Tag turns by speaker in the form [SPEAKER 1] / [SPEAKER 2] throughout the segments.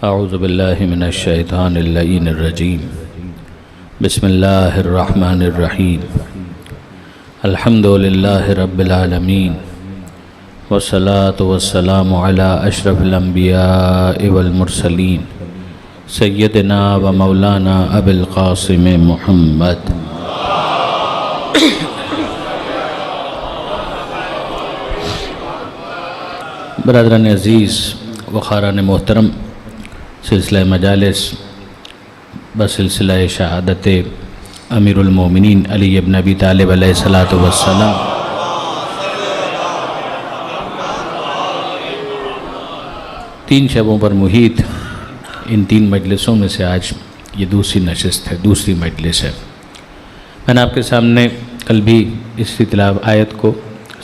[SPEAKER 1] اعوذ باللہ من الشیطان اللعین الرجیم بسم اللہ الرحمن الرحیم الحمد للہ رب العالمین والصلاة والسلام علی اشرف الانبیاء والمرسلین سیدنا و مولانا ابی القاسم محمد برادران عزیز و خاران محترم، سلسلہ مجالس بسلسلہ شہادت امیر المومنین علی ابن ابی طالب علیہ السلام تین شبوں پر محیط ان تین مجلسوں میں سے آج یہ دوسری نشست ہے، دوسری مجلس ہے۔ میں نے آپ کے سامنے کل بھی اسی آیت کو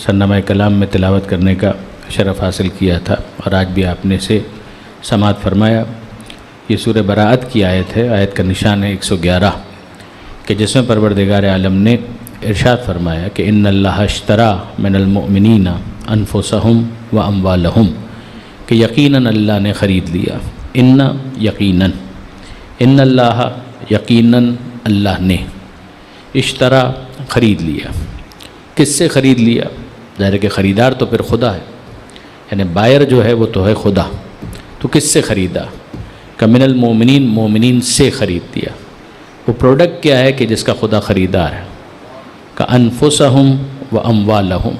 [SPEAKER 1] سرنامہ کلام میں تلاوت کرنے کا شرف حاصل کیا تھا، اور آج بھی آپ نے سے سماعت فرمایا۔ یہ سورہ براءت کی آیت ہے، آیت کا نشان ہے 111، کہ جس میں پروردگار عالم نے ارشاد فرمایا کہ ان اللہ اشترا من المؤمنین انفسہم و اموالہم، کہ یقیناً اللہ نے خرید لیا، ان اللہ یقیناً اللہ نے اشترا خرید لیا۔ کس سے خرید لیا؟ ظاہر ہے کہ خریدار تو پھر خدا ہے، یعنی بائر جو ہے وہ تو ہے خدا۔ تو کس سے خریدا؟ کہ من المومنین، مومنین سے خرید دیا۔ وہ پروڈکٹ کیا ہے کہ جس کا خدا خریدار ہے؟ کہ انفسہم و اموالہم،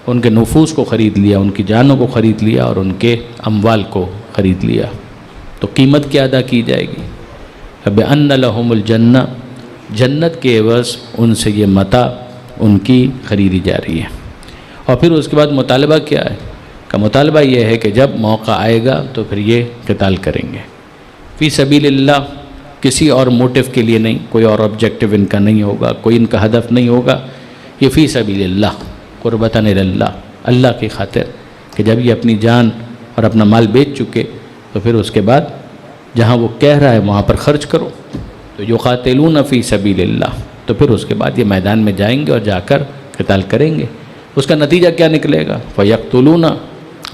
[SPEAKER 1] ان کے نفوس کو خرید لیا، ان کی جانوں کو خرید لیا، اور ان کے اموال کو خرید لیا۔ تو قیمت کیا ادا کی جائے گی؟ بِأَنَّ لَهُمُ الْجَنَّةَ، جنت کے عوض ان سے یہ متاع ان کی خریدی جا رہی ہے۔ اور پھر اس کے بعد مطالبہ کیا ہے؟ کا مطالبہ یہ ہے کہ جب موقع آئے گا تو پھر یہ قتال کریں گے فی سبیل اللہ، کسی اور موٹیو کے لیے نہیں، کوئی اور آبجیکٹیو ان کا نہیں ہوگا، کوئی ان کا ہدف نہیں ہوگا، یہ فی سبیل اللہ، قربتاً اللہ، اللہ کی خاطر، کہ جب یہ اپنی جان اور اپنا مال بیچ چکے تو پھر اس کے بعد جہاں وہ کہہ رہا ہے وہاں پر خرچ کرو۔ تو یقاتلون فی سبیل اللہ، تو پھر اس کے بعد یہ میدان میں جائیں گے اور جا کر قتال کریں گے۔ اس کا نتیجہ کیا نکلے گا؟ فَيَقْتُلُونَ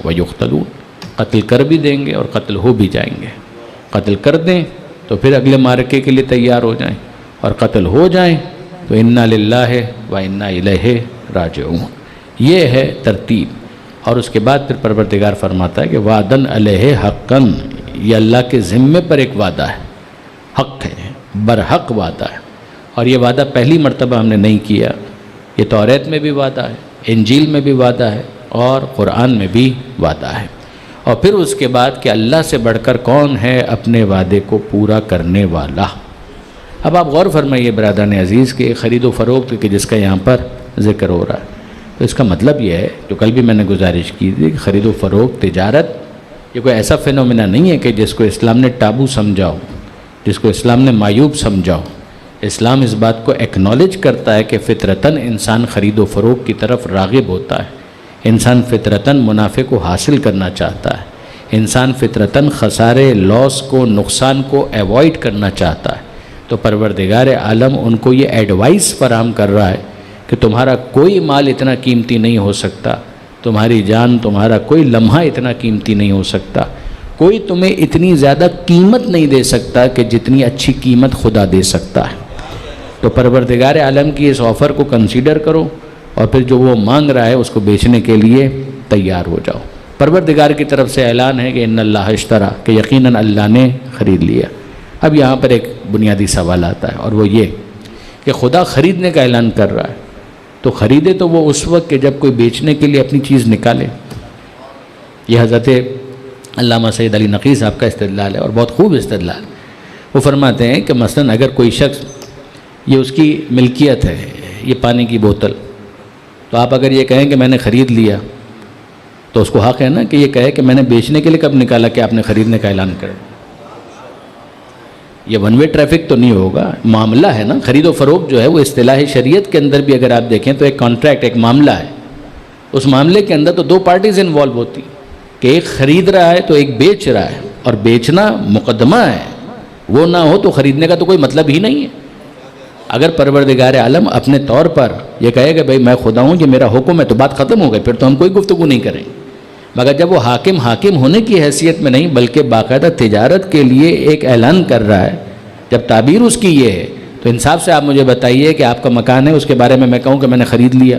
[SPEAKER 1] وَيُقْتَلُونَ، قتل کر بھی دیں گے اور قتل ہو بھی جائیں گے۔ قتل کر دیں تو پھر اگلے معرکے کے لیے تیار ہو جائیں، اور قتل ہو جائیں تو اِنَّا لِلَّهِ وَإِنَّا إِلَيْهِ راجعون۔ یہ ہے ترتیب۔ اور اس کے بعد پھر پروردگار فرماتا ہے کہ وعدن علیہ حقاً، یہ اللہ کے ذمے پر ایک وعدہ ہے، حق ہے، برحق وعدہ ہے۔ اور یہ وعدہ پہلی مرتبہ ہم نے نہیں کیا، یہ توریت میں بھی وعدہ ہے، انجیل میں بھی وعدہ ہے، اور قرآن میں بھی وعدہ ہے۔ اور پھر اس کے بعد کہ اللہ سے بڑھ کر کون ہے اپنے وعدے کو پورا کرنے والا۔ اب آپ غور فرمائیے برادران عزیز کہ خرید و فروخت کے جس کا یہاں پر ذکر ہو رہا ہے، تو اس کا مطلب یہ ہے، جو کل بھی میں نے گزارش کی تھی، کہ خرید و فروخت، تجارت، یہ کوئی ایسا فینومینا نہیں ہے کہ جس کو اسلام نے ٹابو سمجھا ہو، جس کو اسلام نے معیوب سمجھا ہو۔ اسلام اس بات کو ایکنالج کرتا ہے کہ فطرتاً انسان خرید و فروخت کی طرف راغب ہوتا ہے، انسان فطرتاً منافع کو حاصل کرنا چاہتا ہے، انسان فطرتاً خسارے، لاس کو، نقصان کو ایوائڈ کرنا چاہتا ہے۔ تو پروردگار عالم ان کو یہ ایڈوائس فراہم کر رہا ہے کہ تمہارا کوئی مال اتنا قیمتی نہیں ہو سکتا، تمہاری جان، تمہارا کوئی لمحہ اتنا قیمتی نہیں ہو سکتا، کوئی تمہیں اتنی زیادہ قیمت نہیں دے سکتا کہ جتنی اچھی قیمت خدا دے سکتا ہے۔ تو پروردگار عالم کی اس آفر کو کنسیڈر کرو، اور پھر جو وہ مانگ رہا ہے اس کو بیچنے کے لیے تیار ہو جاؤ۔ پروردگار کی طرف سے اعلان ہے کہ ان اللہ اشترا، کہ یقیناً اللہ نے خرید لیا۔ اب یہاں پر ایک بنیادی سوال آتا ہے، اور وہ یہ کہ خدا خریدنے کا اعلان کر رہا ہے، تو خریدے تو وہ اس وقت کہ جب کوئی بیچنے کے لیے اپنی چیز نکالے۔ یہ حضرت علامہ سید علی نقی صاحب کا استدلال ہے، اور بہت خوب استدلال۔ وہ فرماتے ہیں کہ مثلا اگر کوئی شخص، یہ اس کی ملکیت ہے، یہ پانی کی بوتل، تو آپ اگر یہ کہیں کہ میں نے خرید لیا تو اس کو حق ہے نا کہ یہ کہے کہ میں نے بیچنے کے لیے کب نکالا کہ آپ نے خریدنے کا اعلان کر۔ یہ ون وے ٹریفک تو نہیں ہوگا، معاملہ ہے نا۔ خرید و فروخت جو ہے وہ اصطلاح شریعت کے اندر بھی اگر آپ دیکھیں تو ایک کانٹریکٹ، ایک معاملہ ہے۔ اس معاملے کے اندر تو دو پارٹیز انوالو ہوتی، کہ ایک خرید رہا ہے تو ایک بیچ رہا ہے، اور بیچنا مقدمہ ہے، وہ نہ ہو تو خریدنے کا تو کوئی مطلب ہی نہیں ہے۔ اگر پروردگار عالم اپنے طور پر یہ کہے کہ بھئی میں خدا ہوں، یہ میرا حکم ہے، تو بات ختم ہو گئی، پھر تو ہم کوئی گفتگو نہیں کریں۔ مگر جب وہ حاکم ہونے کی حیثیت میں نہیں بلکہ باقاعدہ تجارت کے لیے ایک اعلان کر رہا ہے، جب تعبیر اس کی یہ ہے تو انصاف سے آپ مجھے بتائیے کہ آپ کا مکان ہے، اس کے بارے میں کہوں کہ میں نے خرید لیا،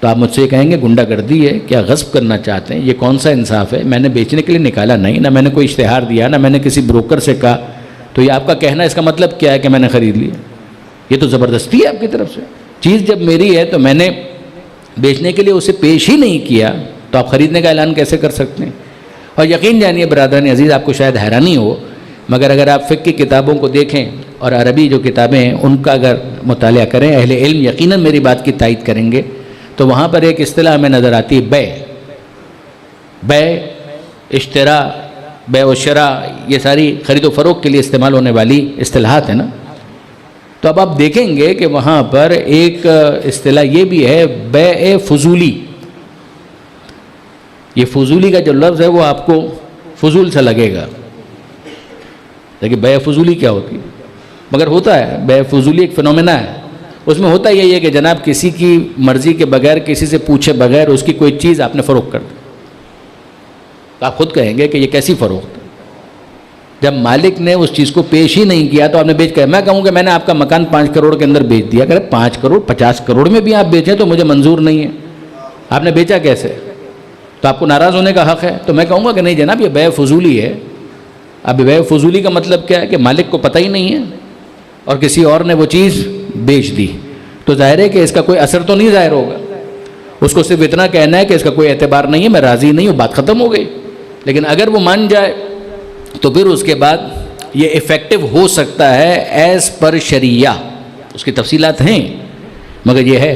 [SPEAKER 1] تو آپ مجھ سے کہیں گے گنڈا گردی ہے، کیا غصب کرنا چاہتے ہیں؟ یہ کون سا انصاف ہے؟ میں نے بیچنے کے لیے نکالا نہیں، نہ میں نے کوئی اشتہار دیا، نہ میں نے کسی بروکر سے کہا، تو یہ آپ کا کہنا اس کا مطلب کیا ہے کہ میں نے خرید لیا؟ یہ تو زبردستی ہے آپ کی طرف سے۔ چیز جب میری ہے تو میں نے بیچنے کے لیے اسے پیش ہی نہیں کیا، تو آپ خریدنے کا اعلان کیسے کر سکتے ہیں؟ اور یقین جانیے برادران عزیز، آپ کو شاید حیرانی ہو، مگر اگر آپ فقہ کی کتابوں کو دیکھیں اور عربی جو کتابیں ہیں ان کا اگر مطالعہ کریں، اہل علم یقیناً میری بات کی تائید کریں گے، تو وہاں پر ایک اصطلاح ہمیں نظر آتی ہے، بیع، اشترا، بیع و شراء، یہ ساری خرید و فروخت کے لیے استعمال ہونے والی اصطلاحات ہیں نا۔ تو اب آپ دیکھیں گے کہ وہاں پر ایک اصطلاح یہ بھی ہے، بیع فضولی۔ یہ فضولی کا جو لفظ ہے وہ آپ کو فضول سا لگے گا، لیکن بیع فضولی کیا ہوتی ہے؟ مگر ہوتا ہے، بیع فضولی ایک فنومینا ہے۔ اس میں ہوتا یہ ہے کہ جناب کسی کی مرضی کے بغیر، کسی سے پوچھے بغیر اس کی کوئی چیز آپ نے فروخت کر دی، تو آپ خود کہیں گے کہ یہ کیسی فروخت ہے؟ جب مالک نے اس چیز کو پیش ہی نہیں کیا تو آپ نے بیچ کر، میں کہوں کہ میں نے آپ کا مکان 5 کروڑ کے اندر بیچ دیا، اگر 5 کروڑ 50 کروڑ میں بھی آپ بیچیں تو مجھے منظور نہیں ہے، آپ نے بیچا کیسے؟ تو آپ کو ناراض ہونے کا حق ہے۔ تو میں کہوں گا کہ نہیں جناب، یہ بیع فضولی ہے۔ اب بیع فضولی کا مطلب کیا ہے کہ مالک کو پتہ ہی نہیں ہے اور کسی اور نے وہ چیز بیچ دی، تو ظاہر ہے کہ اس کا کوئی اثر تو نہیں ظاہر ہوگا، اس کو صرف اتنا کہنا ہے کہ اس کا کوئی اعتبار نہیں ہے، میں راضی نہیں ہوں، بات ختم ہو گئی۔ لیکن اگر وہ مان جائے تو پھر اس کے بعد یہ افیکٹو ہو سکتا ہے ایز پر شریعہ، اس کی تفصیلات ہیں مگر یہ ہے۔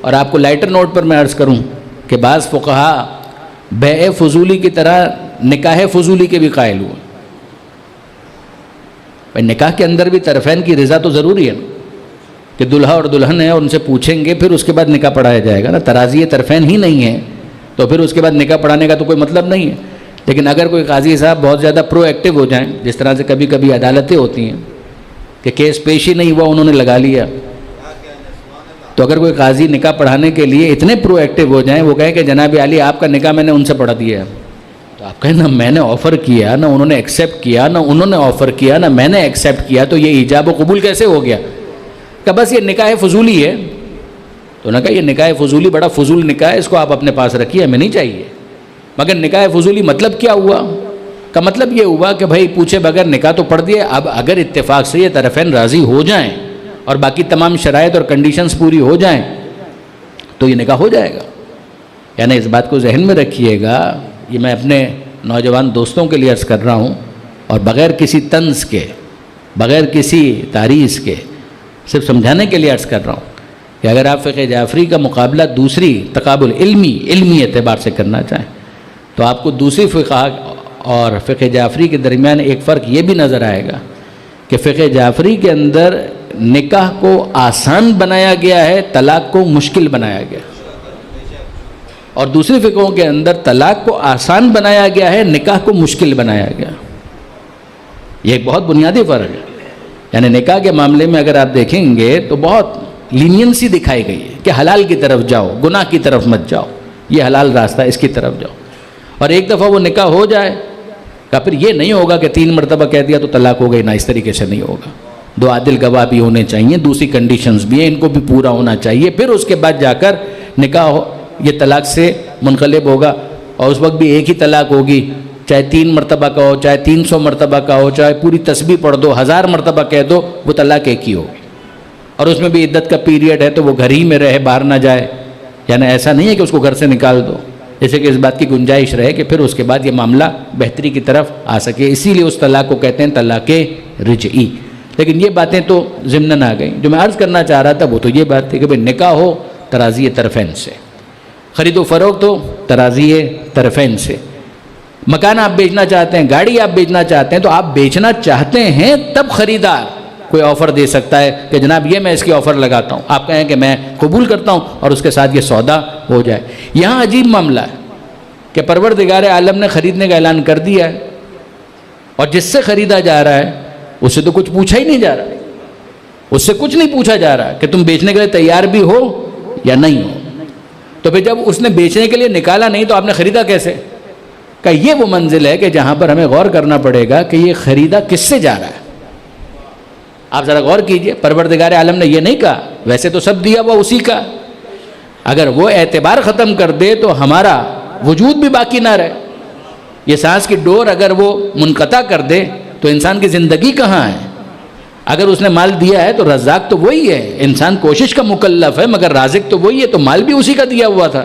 [SPEAKER 1] اور آپ کو لائٹر نوٹ پر میں عرض کروں کہ بعض فقہا بیع فضولی کی طرح نکاح فضولی کے بھی قائل ہوئے۔ نکاح کے اندر بھی طرفین کی رضا تو ضروری ہے نا، کہ دلہا اور دلہن ہے اور ان سے پوچھیں گے پھر اس کے بعد نکاح پڑھایا جائے گا نا۔ تراضی طرفین ہی نہیں ہے تو پھر اس کے بعد نکاح پڑھانے کا تو کوئی مطلب نہیں ہے۔ لیکن اگر کوئی قاضی صاحب بہت زیادہ پرو ایکٹیو ہو جائیں، جس طرح سے کبھی کبھی عدالتیں ہوتی ہیں کہ کیس پیش ہی نہیں ہوا انہوں نے لگا لیا، تو اگر کوئی قاضی نکاح پڑھانے کے لیے اتنے پرو ایکٹیو ہو جائیں، وہ کہیں کہ جناب علی آپ کا نکاح میں نے ان سے پڑھا دیا ہے، تو آپ کہیں نہ میں نے آفر کیا، نہ انہوں نے ایکسیپٹ کیا، نہ انہوں نے آفر کیا، نہ میں نے ایکسیپٹ کیا، تو یہ ایجاب و قبول کیسے ہو گیا؟ کہ بس یہ نکاح فضولی ہے۔ تو انہوں نے کہا یہ نکاح فضولی بڑا فضول نکاح ہے، اس کو آپ اپنے پاس رکھیے، ہمیں نہیں چاہیے۔ مگر نکاح فضولی مطلب کیا ہوا؟ کا مطلب یہ ہوا کہ بھائی پوچھے بغیر نکاح تو پڑھ دیا، اب اگر اتفاق سے یہ طرفین راضی ہو جائیں اور باقی تمام شرائط اور کنڈیشنز پوری ہو جائیں تو یہ نکاح ہو جائے گا۔ یعنی اس بات کو ذہن میں رکھیے گا، یہ میں اپنے نوجوان دوستوں کے لیے عرض کر رہا ہوں، اور بغیر کسی طنز کے، بغیر کسی تعریض کے، صرف سمجھانے کے لیے عرض کر رہا ہوں کہ اگر آپ فقہ جعفری کا مقابلہ دوسری تقابل علمی اعتبار سے کرنا چاہیں تو آپ کو دوسری فقہ اور فقہ جعفری کے درمیان ایک فرق یہ بھی نظر آئے گا کہ فقہ جعفری کے اندر نکاح کو آسان بنایا گیا ہے، طلاق کو مشکل بنایا گیا، اور دوسری فقہوں کے اندر طلاق کو آسان بنایا گیا ہے، نکاح کو مشکل بنایا گیا۔ یہ ایک بہت بنیادی فرق ہے۔ یعنی نکاح کے معاملے میں اگر آپ دیکھیں گے تو بہت لینینسی دکھائی گئی ہے کہ حلال کی طرف جاؤ، گناہ کی طرف مت جاؤ، یہ حلال راستہ ہے، اس کی طرف جاؤ۔ اور ایک دفعہ وہ نکاح ہو جائے کہ پھر یہ نہیں ہوگا کہ 3 مرتبہ کہہ دیا تو طلاق ہو گئی، نہ، اس طریقے سے نہیں ہوگا۔ 2 عادل گواہ بھی ہونے چاہیے، دوسری کنڈیشنز بھی ہیں، ان کو بھی پورا ہونا چاہیے، پھر اس کے بعد جا کر نکاح یہ طلاق سے منقلب ہوگا، اور اس وقت بھی ایک ہی طلاق ہوگی، چاہے 3 مرتبہ کا ہو، چاہے 300 مرتبہ کا ہو، چاہے پوری تسبیح پڑھ دو، 1000 مرتبہ کہہ دو، وہ طلاق ایک ہی ہوگی۔ اور اس میں بھی عدت کا پیریڈ ہے تو وہ گھر ہی میں رہے، باہر نہ جائے، یعنی ایسا نہیں ہے کہ اس کو گھر سے نکال دو، جیسے کہ اس بات کی گنجائش رہے کہ پھر اس کے بعد یہ معاملہ بہتری کی طرف آ سکے، اسی لیے اس طلاق کو کہتے ہیں طلاق رجعی۔ لیکن یہ باتیں تو ضمناً آ گئیں۔ جو میں عرض کرنا چاہ رہا تھا وہ تو یہ بات تھی کہ بھئی نکاح ہو تراضی طرفین سے، خرید و فروخت ہو تراضی طرفین سے، مکان آپ بیچنا چاہتے ہیں، گاڑی آپ بیچنا چاہتے ہیں، تو آپ بیچنا چاہتے ہیں تب خریدار کوئی آفر دے سکتا ہے کہ جناب یہ میں اس کی آفر لگاتا ہوں، آپ کہیں کہ میں قبول کرتا ہوں اور اس کے ساتھ یہ سودا ہو جائے۔ یہاں عجیب معاملہ ہے کہ پروردگار عالم نے خریدنے کا اعلان کر دیا ہے، اور جس سے خریدا جا رہا ہے اس سے تو کچھ پوچھا ہی نہیں جا رہا، اس سے کچھ نہیں پوچھا جا رہا کہ تم بیچنے کے لیے تیار بھی ہو یا نہیں ہو۔ تو پھر جب اس نے بیچنے کے لیے نکالا نہیں تو آپ نے خریدا کیسے؟ کہ یہ وہ منزل ہے کہ جہاں پر ہمیں غور کرنا پڑے گا کہ یہ خریدا کس سے جا رہا ہے. آپ ذرا غور کیجئے, پروردگار عالم نے یہ نہیں کہا ویسے تو سب دیا ہوا اسی کا, اگر وہ اعتبار ختم کر دے تو ہمارا وجود بھی باقی نہ رہے. یہ سانس کی ڈور اگر وہ منقطع کر دے تو انسان کی زندگی کہاں ہے؟ اگر اس نے مال دیا ہے تو رزاق تو وہی ہے, انسان کوشش کا مکلف ہے مگر رازق تو وہی ہے, تو مال بھی اسی کا دیا ہوا تھا,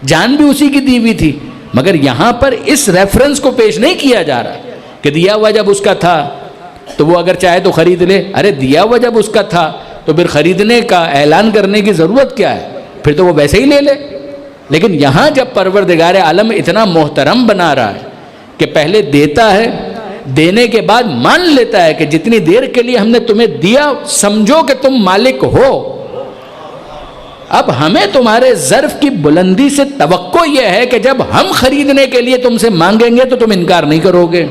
[SPEAKER 1] جان بھی اسی کی دی ہوئی تھی. مگر یہاں پر اس ریفرنس کو پیش نہیں کیا جا رہا کہ دیا ہوا جب اس کا تھا تو وہ اگر چاہے تو خرید لے. ارے دیا ہوا جب اس کا تھا تو پھر خریدنے کا اعلان کرنے کی ضرورت کیا ہے؟ پھر تو وہ ویسے ہی لے لے. لیکن یہاں جب پروردگار عالم اتنا محترم بنا رہا ہے کہ پہلے دیتا ہے, دینے کے بعد مان لیتا ہے کہ جتنی دیر کے لیے ہم نے تمہیں دیا سمجھو کہ تم مالک ہو, اب ہمیں تمہارے ظرف کی بلندی سے توقع یہ ہے کہ جب ہم خریدنے کے لیے تم سے مانگیں گے تو تم انکار نہیں کرو گے,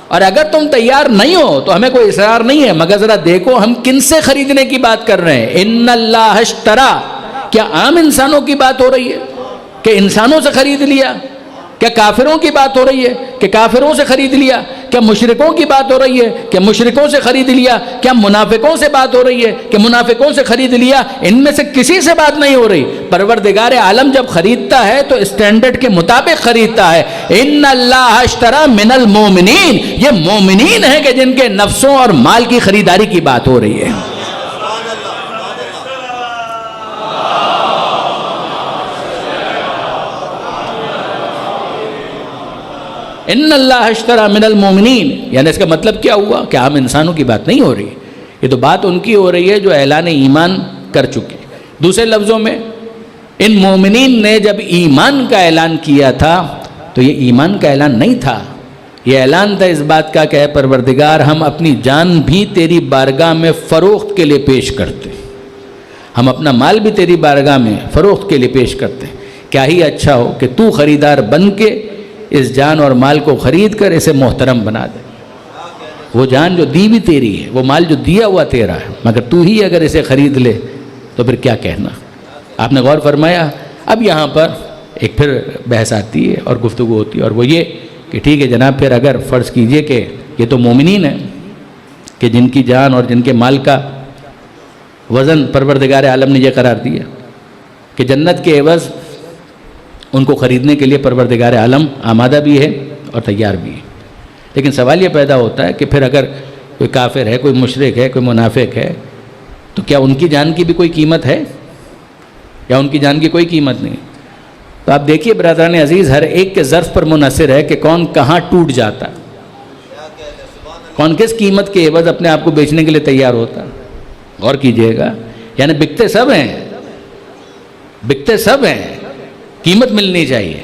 [SPEAKER 1] اور اگر تم تیار نہیں ہو تو ہمیں کوئی اصرار نہیں ہے. مگر ذرا دیکھو ہم کن سے خریدنے کی بات کر رہے ہیں. ان اللہ اشترا, کیا عام انسانوں کی بات ہو رہی ہے کہ انسانوں سے خرید لیا؟ کیا کافروں کی بات ہو رہی ہے کہ کافروں سے خرید لیا؟ کیا مشرکوں کی بات ہو رہی ہے کہ مشرکوں سے خرید لیا؟ کیا منافقوں سے بات ہو رہی ہے کہ منافقوں سے خرید لیا؟ ان میں سے کسی سے بات نہیں ہو رہی. پروردگار عالم جب خریدتا ہے تو اسٹینڈرڈ کے مطابق خریدتا ہے. ان اللہ اشترا من المومنین, یہ مومنین ہیں کہ جن کے نفسوں اور مال کی خریداری کی بات ہو رہی ہے. ان اللہ اشترا من المومنین, یعنی اس کا مطلب کیا ہوا کہ عام انسانوں کی بات نہیں ہو رہی, یہ تو بات ان کی ہو رہی ہے جو اعلان ایمان کر چکے. دوسرے لفظوں میں ان مومنین نے جب ایمان کا اعلان کیا تھا تو یہ ایمان کا اعلان نہیں تھا, یہ اعلان تھا اس بات کا کہ اے پروردگار ہم اپنی جان بھی تیری بارگاہ میں فروخت کے لیے پیش کرتے, ہم اپنا مال بھی تیری بارگاہ میں فروخت کے لیے پیش کرتے. کیا ہی اچھا ہو کہ تو خریدار بن کے اس جان اور مال کو خرید کر اسے محترم بنا دے. وہ جان جو دی بھی تیری ہے, وہ مال جو دیا ہوا تیرا ہے, مگر تو ہی اگر اسے خرید لے تو پھر کیا کہنا. آپ نے غور فرمایا. اب یہاں پر ایک پھر بحث آتی ہے اور گفتگو ہوتی ہے, اور وہ یہ کہ ٹھیک ہے جناب, پھر اگر فرض کیجئے کہ یہ تو مومنین ہیں کہ جن کی جان اور جن کے مال کا وزن پروردگار عالم نے یہ قرار دیا کہ جنت کے عوض ان کو خریدنے کے لیے پروردگار عالم آمادہ بھی ہے اور تیار بھی ہے. لیکن سوال یہ پیدا ہوتا ہے کہ پھر اگر کوئی کافر ہے, کوئی مشرک ہے, کوئی منافق ہے, تو کیا ان کی جان کی بھی کوئی قیمت ہے یا ان کی جان کی کوئی قیمت نہیں؟ تو آپ دیکھیے برادران عزیز, ہر ایک کے ظرف پر منحصر ہے کہ کون کہاں ٹوٹ جاتا ہے, کون کس قیمت کے عوض اپنے آپ کو بیچنے کے لیے تیار ہوتا ہے. غور کیجئے گا, یعنی بکتے سب ہیں, بکتے سب ہیں, قیمت ملنی چاہیے.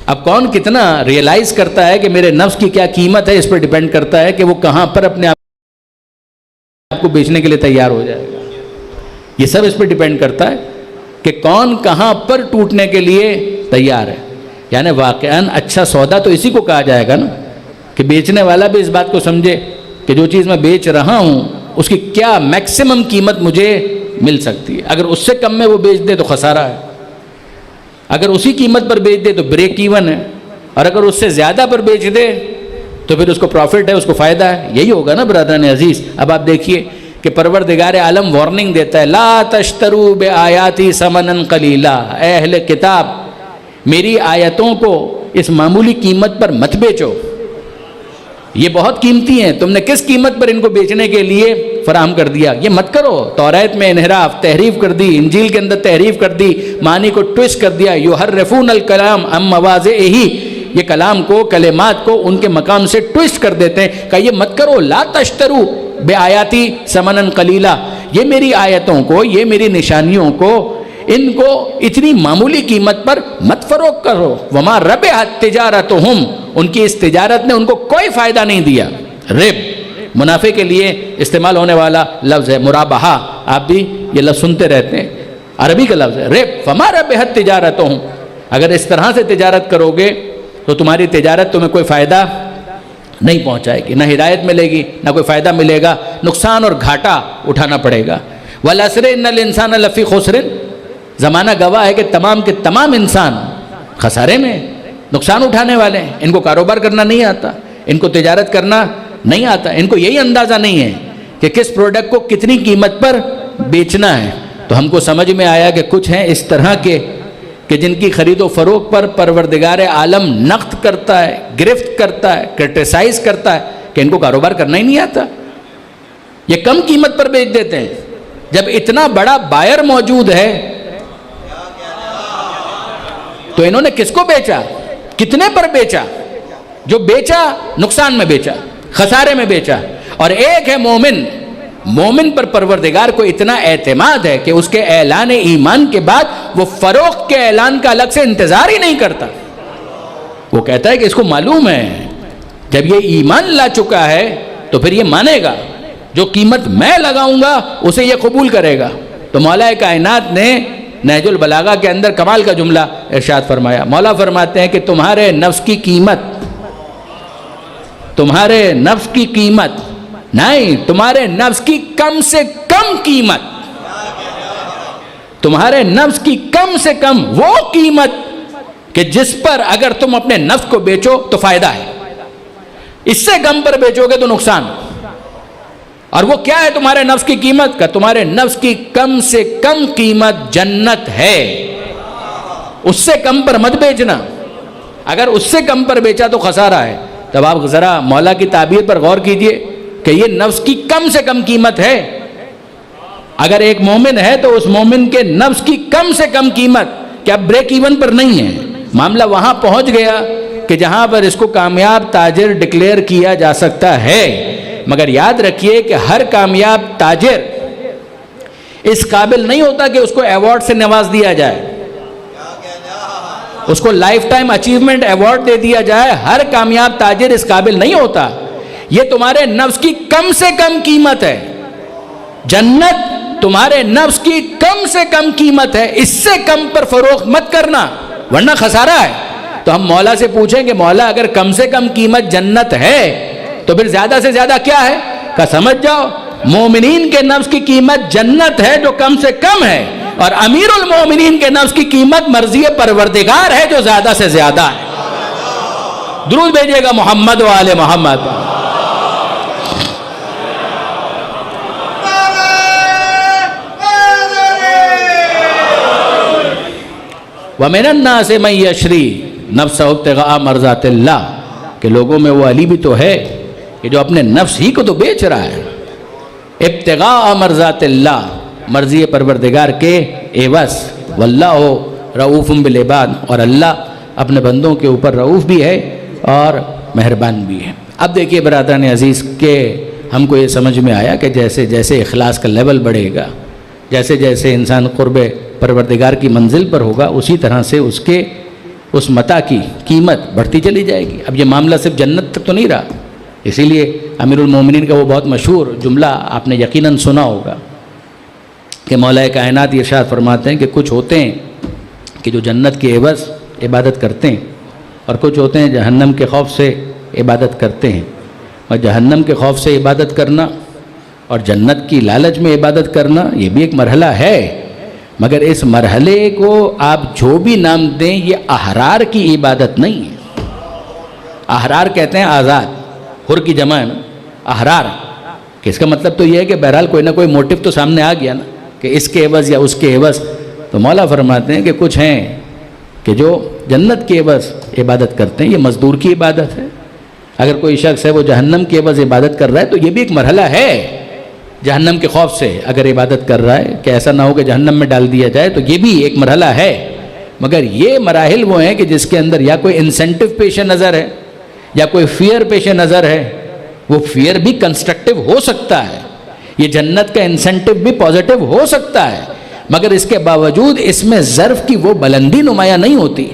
[SPEAKER 1] اب کون کتنا ریئلائز کرتا ہے کہ میرے نفس کی کیا قیمت ہے, اس پر ڈیپینڈ کرتا ہے کہ وہ کہاں پر اپنے آپ کو بیچنے کے لیے تیار ہو جائے گا. یہ سب اس پر ڈیپینڈ کرتا ہے کہ کون کہاں پر ٹوٹنے کے لیے تیار ہے. یعنی واقعاً اچھا سودا تو اسی کو کہا جائے گا نا کہ بیچنے والا بھی اس بات کو سمجھے کہ جو چیز میں بیچ رہا ہوں اس کی کیا میکسیمم قیمت مجھے مل سکتی ہے. اگر اس سے کم میں وہ بیچ دے تو خسارہ ہے, اگر اسی قیمت پر بیچ دے تو بریک ایون ہے, اور اگر اس سے زیادہ پر بیچ دے تو پھر اس کو پروفٹ ہے, اس کو فائدہ ہے. یہی ہوگا نا برادران عزیز. اب آپ دیکھیے کہ پروردگار عالم وارننگ دیتا ہے, لا تشتروا بآیاتی ثمنا قلیلا, اے اہل کتاب میری آیتوں کو اس معمولی قیمت پر مت بیچو, یہ بہت قیمتی ہیں, تم نے کس قیمت پر ان کو بیچنے کے لیے فراہم کر دیا, یہ مت کرو. توریت میں انحراف, تحریف کر دی, انجیل کے اندر تحریف کر دی, معنی کو ٹویسٹ کر دیا. یحرفون الکلام عن مواضعہ, یہ کلام کو, کلمات کو ان کے مقام سے ٹویسٹ کر دیتے ہیں. کہ یہ مت کرو, لا تشترو بآیاتی ثمنا قلیلا, یہ میری آیتوں کو, یہ میری نشانیوں کو, ان کو اتنی معمولی قیمت پر مت فروخت کرو. وما ربحت تجارتہم, ان کی اس تجارت نے ان کو کوئی فائدہ نہیں دیا. رب منافع کے لیے استعمال ہونے والا لفظ ہے, مرابحہ, آپ بھی یہ لفظ سنتے رہتے ہیں, عربی کا لفظ ہے رب. فما ربحت تجارتہم, اگر اس طرح سے تجارت کرو گے تو تمہاری تجارت تمہیں کوئی فائدہ نہیں پہنچائے گی, نہ ہدایت ملے گی, نہ کوئی فائدہ ملے گا, نقصان اور گھاٹا اٹھانا پڑے گا. والعصر ان الانسان لفی خسر, زمانہ گواہ ہے کہ تمام کے تمام انسان خسارے میں نقصان اٹھانے والے ہیں. ان کو کاروبار کرنا نہیں آتا, ان کو تجارت کرنا نہیں آتا, ان کو یہی اندازہ نہیں ہے کہ کس پروڈکٹ کو کتنی قیمت پر بیچنا ہے. تو ہم کو سمجھ میں آیا کہ کچھ ہیں اس طرح کے کہ جن کی خرید و فروخت پر پروردگار عالم نقد کرتا ہے, گرفت کرتا ہے, کرٹیسائز کرتا ہے کہ ان کو کاروبار کرنا ہی نہیں آتا, یہ کم قیمت پر بیچ دیتے ہیں. جب اتنا بڑا بائر موجود ہے تو انہوں نے کس کو بیچا, کتنے پر بیچا؟ جو بیچا نقصان میں بیچا, خسارے میں بیچا. اور ایک ہے مومن, مومن پر پروردگار کو اتنا اعتماد ہے کہ اس کے اعلان ایمان کے بعد وہ فروخت کے اعلان کا الگ سے انتظار ہی نہیں کرتا. وہ کہتا ہے کہ اس کو معلوم ہے جب یہ ایمان لا چکا ہے تو پھر یہ مانے گا, جو قیمت میں لگاؤں گا اسے یہ قبول کرے گا. تو مولا کائنات نے نہج البلاغہ کے اندر کمال کا جملہ ارشاد فرمایا. مولا فرماتے ہیں کہ تمہارے نفس کی قیمت, تمہارے نفس کی قیمت نہیں, تمہارے نفس کی کم سے کم قیمت, تمہارے نفس کی کم سے کم وہ قیمت کہ جس پر اگر تم اپنے نفس کو بیچو تو فائدہ ہے, اس سے کم پر بیچو گے تو نقصان. اور وہ کیا ہے تمہارے نفس کی قیمت کا؟ تمہارے نفس کی کم سے کم قیمت جنت ہے, اس سے کم پر مت بیچنا. اگر اس سے کم پر بیچا تو خسارہ ہے. تب آپ ذرا مولا کی تعبیر پر غور کیجئے کہ یہ نفس کی کم سے کم قیمت ہے. اگر ایک مومن ہے تو اس مومن کے نفس کی کم سے کم قیمت کیا بریک ایون پر نہیں ہے. معاملہ وہاں پہنچ گیا کہ جہاں پر اس کو کامیاب تاجر ڈکلیئر کیا جا سکتا ہے. مگر یاد رکھیے کہ ہر کامیاب تاجر اس قابل نہیں ہوتا کہ اس کو ایوارڈ سے نواز دیا جائے, اس کو لائف ٹائم اچیومنٹ ایوارڈ دے دیا جائے. ہر کامیاب تاجر اس قابل نہیں ہوتا. یہ تمہارے نفس کی کم سے کم قیمت ہے. جنت تمہارے نفس کی کم سے کم قیمت ہے, اس سے کم پر فروخت مت کرنا ورنہ خسارہ ہے. تو ہم مولا سے پوچھیں کہ مولا اگر کم سے کم قیمت جنت ہے تو پھر زیادہ سے زیادہ کیا ہے؟ کہ سمجھ جاؤ مومنین کے نفس کی قیمت جنت ہے جو کم سے کم ہے, اور امیر المومنین کے نفس کی قیمت مرضی پروردگار ہے جو زیادہ سے زیادہ ہے. درود بھیجیے گا محمد و آل محمد. وَمِنَ النَّاسِ مَن يَشْرِي نَفْسَهُ ابْتِغَاءَ مَرْضَاتِ اللَّهِ کہ لوگوں میں وہ علی بھی تو ہے کہ جو اپنے نفس ہی کو تو بیچ رہا ہے. ابتغاء مرضات اللہ, مرضی پروردگار کے عوض. واللہ رؤوف بالعباد, اور اللہ اپنے بندوں کے اوپر رؤوف بھی ہے اور مہربان بھی ہے. اب دیکھیے برادران عزیز کہ ہم کو یہ سمجھ میں آیا کہ جیسے جیسے اخلاص کا لیول بڑھے گا, جیسے جیسے انسان قرب پروردگار کی منزل پر ہوگا, اسی طرح سے اس متاع کی قیمت بڑھتی چلی جائے گی. اب یہ معاملہ صرف جنت تک تو نہیں رہا. اسی لیے امیر المومنین کا وہ بہت مشہور جملہ آپ نے یقیناً سنا ہوگا کہ مولا کائنات ارشاد فرماتے ہیں کہ کچھ ہوتے ہیں کہ جو جنت کے عوض عبادت کرتے ہیں, اور کچھ ہوتے ہیں جہنم کے خوف سے عبادت کرتے ہیں. اور جہنم کے خوف سے عبادت کرنا اور جنت کی لالچ میں عبادت کرنا یہ بھی ایک مرحلہ ہے, مگر اس مرحلے کو آپ جو بھی نام دیں یہ احرار کی عبادت نہیں ہے. احرار کہتے ہیں آزاد, حر کی جمع ہے نا احرار, کہ اس کا مطلب تو یہ ہے کہ بہرحال کوئی نہ کوئی موٹیو تو سامنے آ گیا نا کہ اس کے عوض یا اس کے عوض. تو مولا فرماتے ہیں کہ کچھ ہیں کہ جو جنت کے عوض عبادت کرتے ہیں, یہ مزدور کی عبادت ہے. اگر کوئی شخص ہے وہ جہنم کے عوض عبادت کر رہا ہے تو یہ بھی ایک مرحلہ ہے. جہنم کے خوف سے اگر عبادت کر رہا ہے کہ ایسا نہ ہو کہ جہنم میں ڈال دیا جائے, تو یہ بھی ایک مرحلہ ہے. مگر یہ مراحل وہ ہیں کہ جس کے اندر یا کوئی انسینٹو پیش نظر ہے یا کوئی فیئر پیش نظر ہے. وہ فیئر بھی کنسٹرکٹیو ہو سکتا ہے, یہ جنت کا انسینٹو بھی پازیٹیو ہو سکتا ہے, مگر اس کے باوجود اس میں ظرف کی وہ بلندی نمایاں نہیں ہوتی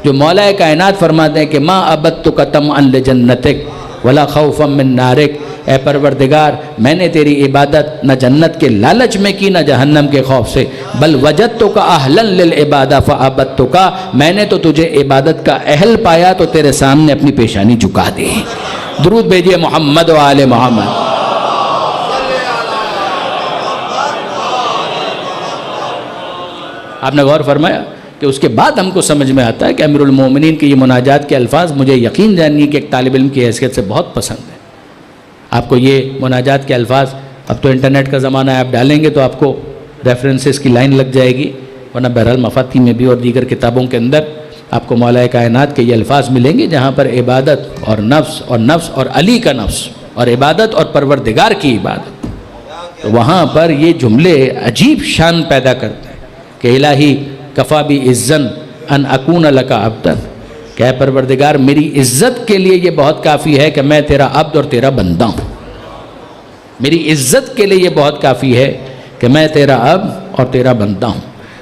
[SPEAKER 1] جو مولا کائنات فرماتے ہیں کہ ما عبدتک طمعا لجنتک ولا خوفا من نارک. اے پروردگار میں نے تیری عبادت نہ جنت کے لالچ میں کی نہ جہنم کے خوف سے, بل وجدتک اہلا للعبادہ فعبدتک, میں نے تو تجھے عبادت کا اہل پایا تو تیرے سامنے اپنی پیشانی جھکا دی. درود بھیجئے محمد و آل محمد. آپ نے غور فرمایا کہ اس کے بعد ہم کو سمجھ میں آتا ہے کہ امیر المومنین کے یہ مناجات کے الفاظ مجھے یقین جانیے کہ ایک طالب علم کی حیثیت سے بہت پسند ہے۔ آپ کو یہ مناجات کے الفاظ، اب تو انٹرنیٹ کا زمانہ ہے، آپ ڈالیں گے تو آپ کو ریفرنسز کی لائن لگ جائے گی، ورنہ بہرحال مفاتی میں بھی اور دیگر کتابوں کے اندر آپ کو مولا کائنات کے یہ الفاظ ملیں گے جہاں پر عبادت اور نفس اور علی کا نفس اور عبادت اور پروردگار کی عبادت، تو وہاں پر یہ جملے عجیب شان پیدا کرتے ہیں کہ الہی کفا بی عزن ان اکون لک عبدا، کہ اے پروردگار میری عزت کے لیے یہ بہت کافی ہے کہ میں تیرا عبد اور تیرا بندہ ہوں، میری عزت کے لیے یہ بہت کافی ہے کہ میں تیرا عبد اور تیرا بندہ ہوں۔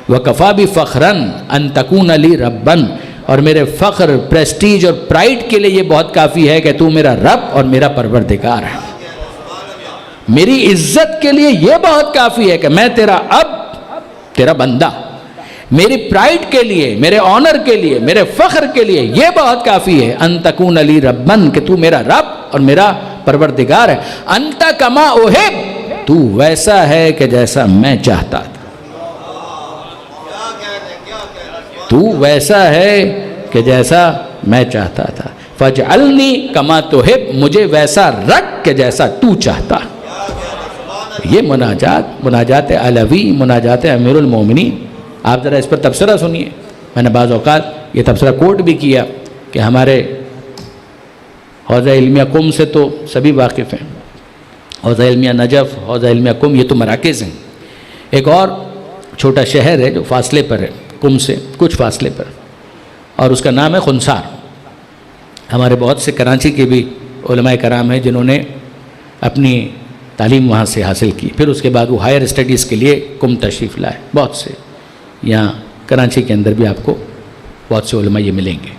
[SPEAKER 1] وَكَفَى بِفَخْرًا أَن تَكُونَ لِي رَبًّا، اور میرے فخر، پریسٹیج اور پرائیڈ کے لیے یہ بہت کافی ہے کہ تو میرا رب اور میرا پروردگار ہے۔ میری عزت کے لیے یہ بہت کافی ہے کہ میں تیرا عبد، تیرا بندہ، میری پرائیڈ کے لیے، میرے آنر کے لیے، میرے فخر کے لیے یہ بہت کافی ہے ان تکون لی ربن، کہ تو میرا رب اور میرا پروردگار ہے۔ انت کما احب، تو ویسا ہے کہ جیسا میں چاہتا تھا، تو ویسا ہے کہ جیسا میں چاہتا تھا۔ فاجعلنی کما تحب، مجھے ویسا رکھ کہ جیسا تو چاہتا۔ یہ مناجات علوی، مناجات امیر المومنین، آپ ذرا اس پر تبصرہ سنیے۔ میں نے بعض اوقات یہ تبصرہ کوٹ بھی کیا کہ ہمارے حوزہ علمیہ قم سے تو سبھی واقف ہیں، حوزہ علمیہ نجف، حوزہ علمیہ قم، یہ تو مراکز ہیں۔ ایک اور چھوٹا شہر ہے جو فاصلے پر ہے قم سے کچھ فاصلے پر، اور اس کا نام ہے خنسار۔ ہمارے بہت سے کراچی کے بھی علماء کرام ہیں جنہوں نے اپنی تعلیم وہاں سے حاصل کی، پھر اس کے بعد وہ ہائر اسٹڈیز کے لیے قم تشریف لائے۔ بہت سے یہاں کراچی کے اندر بھی آپ کو بہت سے علماء یہ ملیں گے۔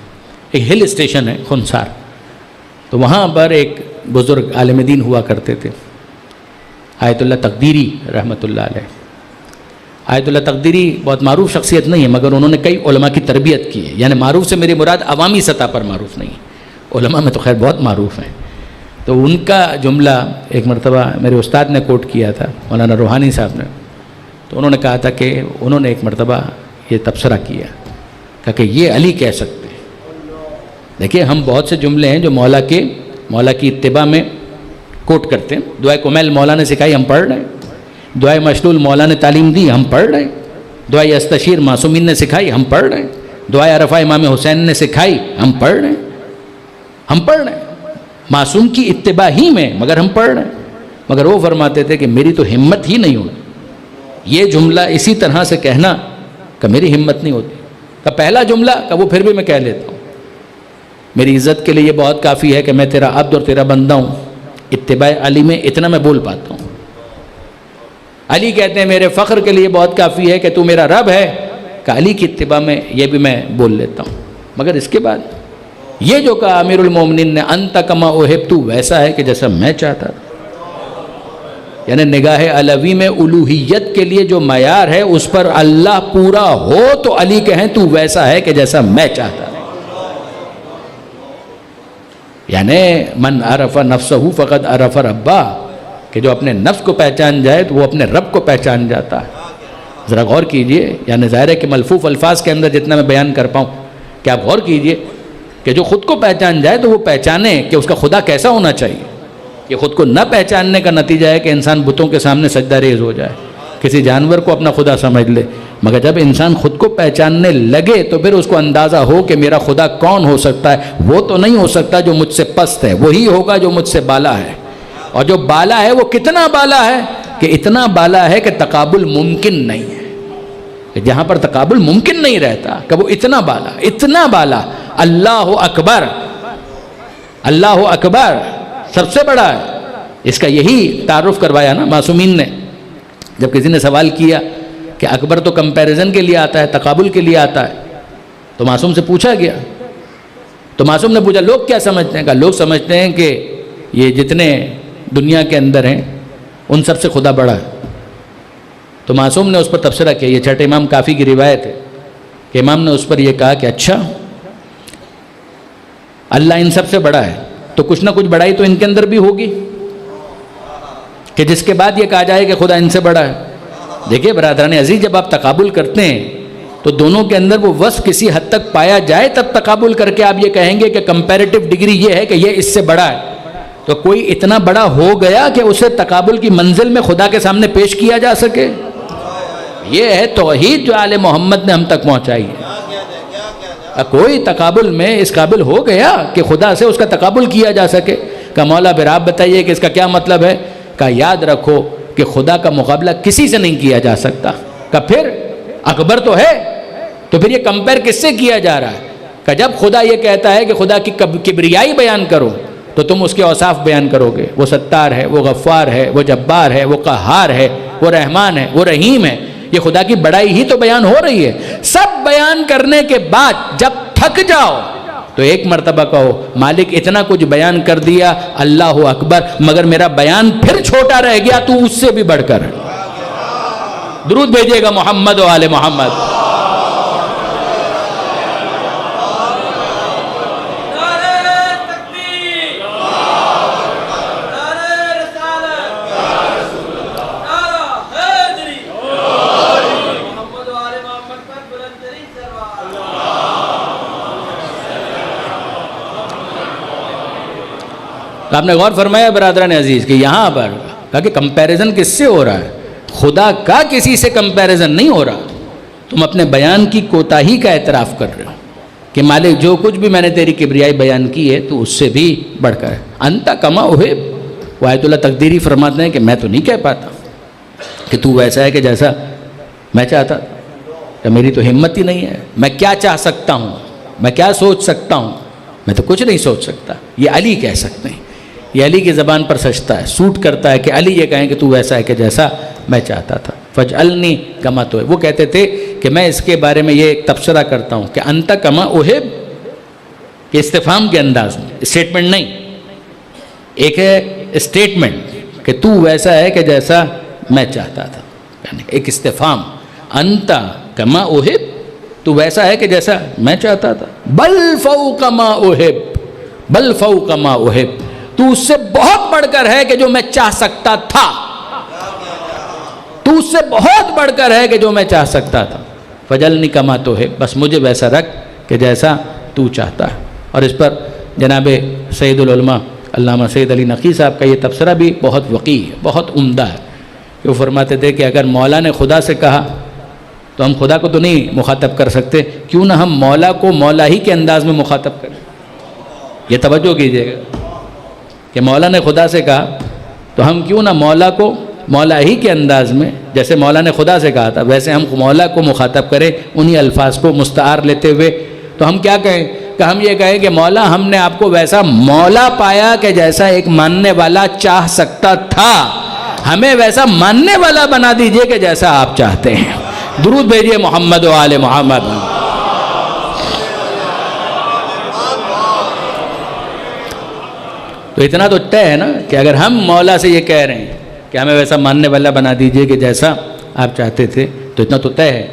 [SPEAKER 1] ایک ہل اسٹیشن ہے خنسار، تو وہاں پر ایک بزرگ عالم دین ہوا کرتے تھے، آیت اللہ تقدیری رحمۃ اللہ علیہ۔ آیت اللہ تقدیری بہت معروف شخصیت نہیں ہے، مگر انہوں نے کئی علماء کی تربیت کی ہے، یعنی معروف سے میری مراد عوامی سطح پر معروف نہیں، علماء میں تو خیر بہت معروف ہیں۔ تو ان کا جملہ ایک مرتبہ میرے استاد نے کوٹ کیا تھا، مولانا روحانی صاحب نے، تو انہوں نے کہا تھا کہ انہوں نے ایک مرتبہ یہ تبصرہ کیا، کہا کہ یہ علی کہہ سکتے ہیں۔ دیکھیے ہم بہت سے جملے ہیں جو مولا کی اتباع میں کوٹ کرتے ہیں۔ دعائے کمیل مولا نے سکھائی، ہم پڑھ رہے ہیں۔ دعائے مشلول مولا نے تعلیم دی، ہم پڑھ رہے ہیں۔ دعائے استشیر معصومین نے سکھائی، ہم پڑھ رہے ہیں۔ دعائے عرفہ امام حسین نے سکھائی، ہم پڑھ رہے ہیں۔ معصوم کی اتباع ہی میں، مگر ہم پڑھ رہے ہیں۔ مگر وہ فرماتے تھے کہ میری تو ہمت ہی نہیں ہوتی یہ جملہ اسی طرح سے کہنا، کہ میری ہمت نہیں ہوتی۔ کہ پہلا جملہ کہ وہ پھر بھی میں کہہ لیتا ہوں، میری عزت کے لیے یہ بہت کافی ہے کہ میں تیرا عبد اور تیرا بندہ ہوں، اتباع علی میں اتنا میں بول پاتا ہوں۔ علی کہتے ہیں میرے فخر کے لیے بہت کافی ہے کہ تو میرا رب ہے، کہ علی کی اتباع میں یہ بھی میں بول لیتا ہوں۔ مگر اس کے بعد یہ جو کہا امیر المومنین نے، انت کما احب، تو ویسا ہے کہ جیسا میں چاہتا تھا، یعنی نگاہ علوی میں الوہیت کے لیے جو معیار ہے اس پر اللہ پورا ہو تو علی کہیں تو ویسا ہے کہ جیسا میں چاہتا تھا۔ یعنی من عرف نفسہ فقد عرف ربہ، کہ جو اپنے نفس کو پہچان جائے تو وہ اپنے رب کو پہچان جاتا ہے۔ ذرا غور کیجئے، یعنی ظاہر ہے کہ ملفوف الفاظ کے اندر جتنا میں بیان کر پاؤں کہ آپ غور کیجئے کہ جو خود کو پہچان جائے تو وہ پہچانے کہ اس کا خدا کیسا ہونا چاہیے۔ یہ خود کو نہ پہچاننے کا نتیجہ ہے کہ انسان بتوں کے سامنے سجدہ ریز ہو جائے، کسی جانور کو اپنا خدا سمجھ لے۔ مگر جب انسان خود کو پہچاننے لگے تو پھر اس کو اندازہ ہو کہ میرا خدا کون ہو سکتا ہے۔ وہ تو نہیں ہو سکتا جو مجھ سے پست ہے، وہی ہوگا جو مجھ سے بالا ہے، اور جو بالا ہے وہ کتنا بالا ہے کہ اتنا بالا ہے کہ تقابل ممکن نہیں ہے، کہ جہاں پر تقابل ممکن نہیں رہتا کہ وہ اتنا بالا۔ اللہ اکبر، اللہ اکبر سب سے بڑا ہے۔ اس کا یہی تعارف کروایا نا معصومین نے، جب کسی نے سوال کیا کہ اکبر تو کمپیریزن کے لیے آتا ہے، تقابل کے لیے آتا ہے، تو معصوم سے پوچھا گیا، تو معصوم نے پوچھا لوگ کیا سمجھتے ہیں؟ کہا لوگ سمجھتے ہیں کہ یہ جتنے دنیا کے اندر ہیں ان سب سے خدا بڑا ہے۔ تو معصوم نے اس پر تبصرہ کیا، یہ چھٹے امام کافی کی روایت ہے کہ امام نے اس پر یہ کہا کہ اچھا اللہ ان سب سے بڑا ہے تو کچھ نہ کچھ بڑائی تو ان کے اندر بھی ہوگی، کہ جس کے بعد یہ کہا جائے کہ خدا ان سے بڑا ہے۔ دیکھیے برادران عزیز، جب آپ تقابل کرتے ہیں تو دونوں کے اندر وہ وصف کسی حد تک پایا جائے تب تقابل کر کے آپ یہ کہیں گے کہ کمپیریٹو ڈگری یہ ہے کہ یہ اس سے بڑا ہے. تو کوئی اتنا بڑا ہو گیا کہ اسے تقابل کی منزل میں خدا کے سامنے پیش کیا جا سکے؟ یہ ہے توحید جو آل محمد نے ہم تک پہنچائی ہے. کوئی تقابل میں اس قابل ہو گیا کہ خدا سے اس کا تقابل کیا جا سکے؟ کہ مولا پھر آپ بتائیے کہ اس کا کیا مطلب ہے؟ کہ یاد رکھو کہ خدا کا مقابلہ کسی سے نہیں کیا جا سکتا. کہ پھر اکبر تو ہے، تو پھر یہ کمپیر کس سے کیا جا رہا ہے؟ کہ جب خدا یہ کہتا ہے کہ خدا کی کبریائی بیان کرو تو تم اس کے اوصاف بیان کرو گے. وہ ستار ہے، وہ غفار ہے، وہ جبار ہے، وہ قہار ہے، وہ رحمان ہے، وہ رحیم ہے. یہ خدا کی بڑائی ہی تو بیان ہو رہی ہے. سب بیان کرنے کے بعد جب تھک جاؤ تو ایک مرتبہ کہو مالک اتنا کچھ بیان کر دیا، اللہ اکبر، مگر میرا بیان پھر چھوٹا رہ گیا، تو اس سے بھی بڑھ کر. درود بھیجیے گا محمد و آل محمد. آپ نے غور فرمایا برادران عزیز کہ یہاں پر کہا کہ کمپیریزن کس سے ہو رہا ہے؟ خدا کا کسی سے کمپیریزن نہیں ہو رہا. تم اپنے بیان کی کوتاہی کا اعتراف کر رہے ہو کہ مالک جو کچھ بھی میں نے تیری کبریائی بیان کی ہے تو اس سے بھی بڑھ کر ہے. انت کما احب. وہ آیت اللہ تقدیری فرماتے ہیں کہ میں تو نہیں کہہ پاتا کہ تو ویسا ہے کہ جیسا میں چاہتا تھا. کہ میری تو ہمت ہی نہیں ہے. میں کیا چاہ سکتا ہوں؟ میں کیا سوچ سکتا ہوں؟ میں تو کچھ نہیں سوچ سکتا. یہ علی کہہ سکتے ہیں. یہ علی کی زبان پر سجتا ہے، سوٹ کرتا ہے کہ علی یہ کہیں کہ تو ویسا ہے کہ جیسا میں چاہتا تھا. فجعلنی کما تو. وہ کہتے تھے کہ میں اس کے بارے میں یہ ایک تبصرہ کرتا ہوں کہ انت کما احب، کہ استفہام کے انداز میں، اسٹیٹمنٹ نہیں. ایک ہے اسٹیٹمنٹ کہ تو ویسا ہے کہ جیسا میں چاہتا تھا، یعنی ایک استفہام. انت کما احب، تو ویسا ہے کہ جیسا میں چاہتا تھا. بل فوق ما احب، بل فوق ما احب، تو اس سے بہت بڑھ کر ہے کہ جو میں چاہ سکتا تھا. تو اس سے بہت بڑھ کر ہے کہ جو میں چاہ سکتا تھا. فجلنی کما تو ہے، بس مجھے ویسا رکھ کہ جیسا تو چاہتا ہے. اور اس پر جناب سید العلماء علامہ سید علی نقی صاحب کا یہ تبصرہ بھی بہت وقیع ہے، بہت عمدہ ہے. کہ وہ فرماتے تھے کہ اگر مولا نے خدا سے کہا تو ہم خدا کو تو نہیں مخاطب کر سکتے، کیوں نہ ہم مولا کو مولا ہی کے انداز میں مخاطب کریں. یہ توجہ کیجیے گا کہ مولا نے خدا سے کہا تو ہم کیوں نہ مولا کو مولا ہی کے انداز میں، جیسے مولا نے خدا سے کہا تھا ویسے ہم مولا کو مخاطب کریں انہی الفاظ کو مستعار لیتے ہوئے. تو ہم کیا کہیں کہ ہم یہ کہیں کہ مولا ہم نے آپ کو ویسا مولا پایا کہ جیسا ایک ماننے والا چاہ سکتا تھا، ہمیں ویسا ماننے والا بنا دیجئے کہ جیسا آپ چاہتے ہیں. درود بھیجئے محمد و آل محمد. تو اتنا تو طے ہے نا کہ اگر ہم مولا سے یہ کہہ رہے ہیں کہ ہمیں ویسا ماننے والا بنا دیجئے کہ جیسا آپ چاہتے تھے، تو اتنا تو طے ہے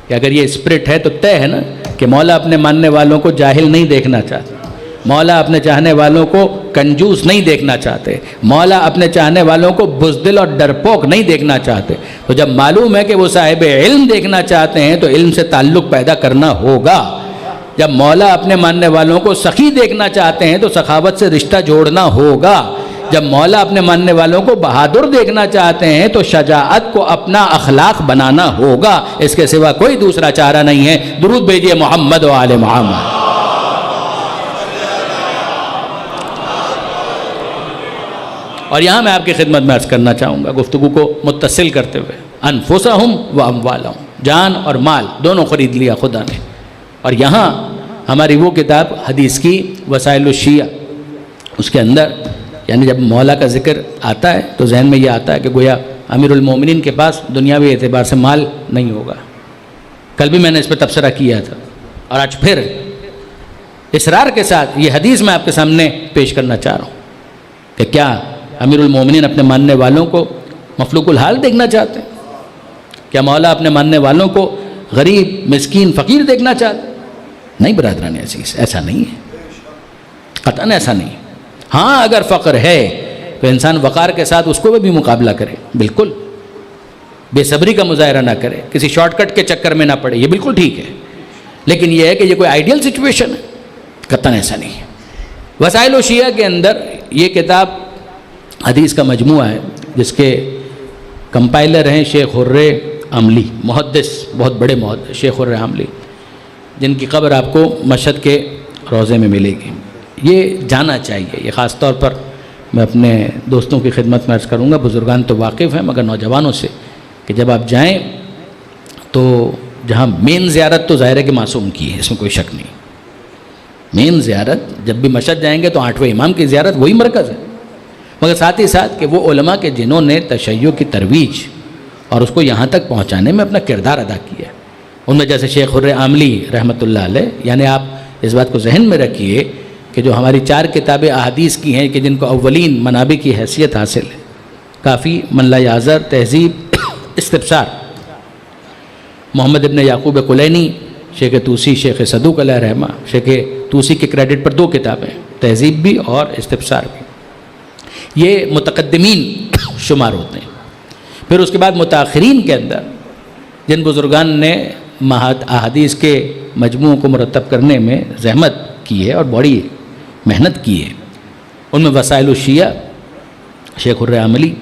[SPEAKER 1] کہ اگر یہ اسپرٹ ہے تو طے ہے نا کہ مولا اپنے ماننے والوں کو جاہل نہیں دیکھنا چاہتے، مولا اپنے چاہنے والوں کو کنجوس نہیں دیکھنا چاہتے، مولا اپنے چاہنے والوں کو بزدل اور ڈرپوک نہیں دیکھنا چاہتے. تو جب معلوم ہے کہ وہ صاحب علم دیکھنا چاہتے ہیں تو علم سے تعلق پیدا کرنا ہوگا. جب مولا اپنے ماننے والوں کو سخی دیکھنا چاہتے ہیں تو سخاوت سے رشتہ جوڑنا ہوگا. جب مولا اپنے ماننے والوں کو بہادر دیکھنا چاہتے ہیں تو شجاعت کو اپنا اخلاق بنانا ہوگا. اس کے سوا کوئی دوسرا چارہ نہیں ہے. درود بھیجئے محمد و آل محمد. اور یہاں میں آپ کی خدمت میں عرض کرنا چاہوں گا گفتگو کو متصل کرتے ہوئے، انفسہم و اموالہم، جان اور مال دونوں خرید لیا خدا نے. اور یہاں ہماری وہ کتاب حدیث کی وسائل الشیعہ، اس کے اندر یعنی جب مولا کا ذکر آتا ہے تو ذہن میں یہ آتا ہے کہ گویا امیر المومنین کے پاس دنیاوی اعتبار سے مال نہیں ہوگا. کل بھی میں نے اس پہ تبصرہ کیا تھا اور آج پھر اصرار کے ساتھ یہ حدیث میں آپ کے سامنے پیش کرنا چاہ رہا ہوں کہ کیا امیر المومنین اپنے ماننے والوں کو مفلوق الحال دیکھنا چاہتے ہیں؟ کیا مولا اپنے ماننے والوں کو غریب، مسکین، فقیر دیکھنا چاہتے ہیں؟ نہیں برادران عزیز، ایسا نہیں ہے، قطعاً ایسا نہیں. ہاں اگر فقر ہے تو انسان وقار کے ساتھ اس کو بھی مقابلہ کرے، بالکل. بے صبری کا مظاہرہ نہ کرے، کسی شارٹ کٹ کے چکر میں نہ پڑے، یہ بالکل ٹھیک ہے، لیکن یہ ہے کہ یہ کوئی آئیڈیل سچویشن ہے، قطعاً ایسا نہیں ہے۔ وسائل الشیعہ کے اندر یہ کتاب حدیث کا مجموعہ ہے جس کے کمپائلر ہیں شیخ حر عاملی، محدث، بہت بڑے محدث شیخ حر عاملی، جن کی قبر آپ کو مشہد کے روضے میں ملے گی۔ یہ جانا چاہیے، یہ خاص طور پر میں اپنے دوستوں کی خدمت میں عرض کروں گا، بزرگان تو واقف ہیں مگر نوجوانوں سے، کہ جب آپ جائیں تو جہاں مین زیارت تو ظاہر ہے کہ معصوم کی ہے، اس میں کوئی شک نہیں، مین زیارت جب بھی مشہد جائیں گے تو 8ویں امام کی زیارت وہی مرکز ہے، مگر ساتھ ہی ساتھ کہ وہ علماء کے جنہوں نے تشیع کی ترویج اور اس کو یہاں تک پہنچانے میں اپنا کردار ادا کیا ہے، ان میں جیسے شیخ حر عاملی رحمۃ اللہ علیہ، یعنی آپ اس بات کو ذہن میں رکھیے کہ جو ہماری 4 کتابیں احادیث کی ہیں کہ جن کو اولین منابع کی حیثیت حاصل ہے، کافی، من لا یعذر، تہذیب، استبصار، محمد ابن یعقوب کلینی، شیخ طوسی، شیخ صدوق علیہ رحمہ، شیخ طوسی کے کریڈٹ پر 2 کتابیں، تہذیب بھی اور استبصار بھی، یہ متقدمین شمار ہوتے ہیں۔ پھر اس کے بعد متاخرین کے اندر جن بزرگان نے احادیث کے مجموعوں کو مرتب کرنے میں زحمت کی ہے اور بڑی محنت کی ہے، ان میں وسائل الشیعہ شیخ حر عاملی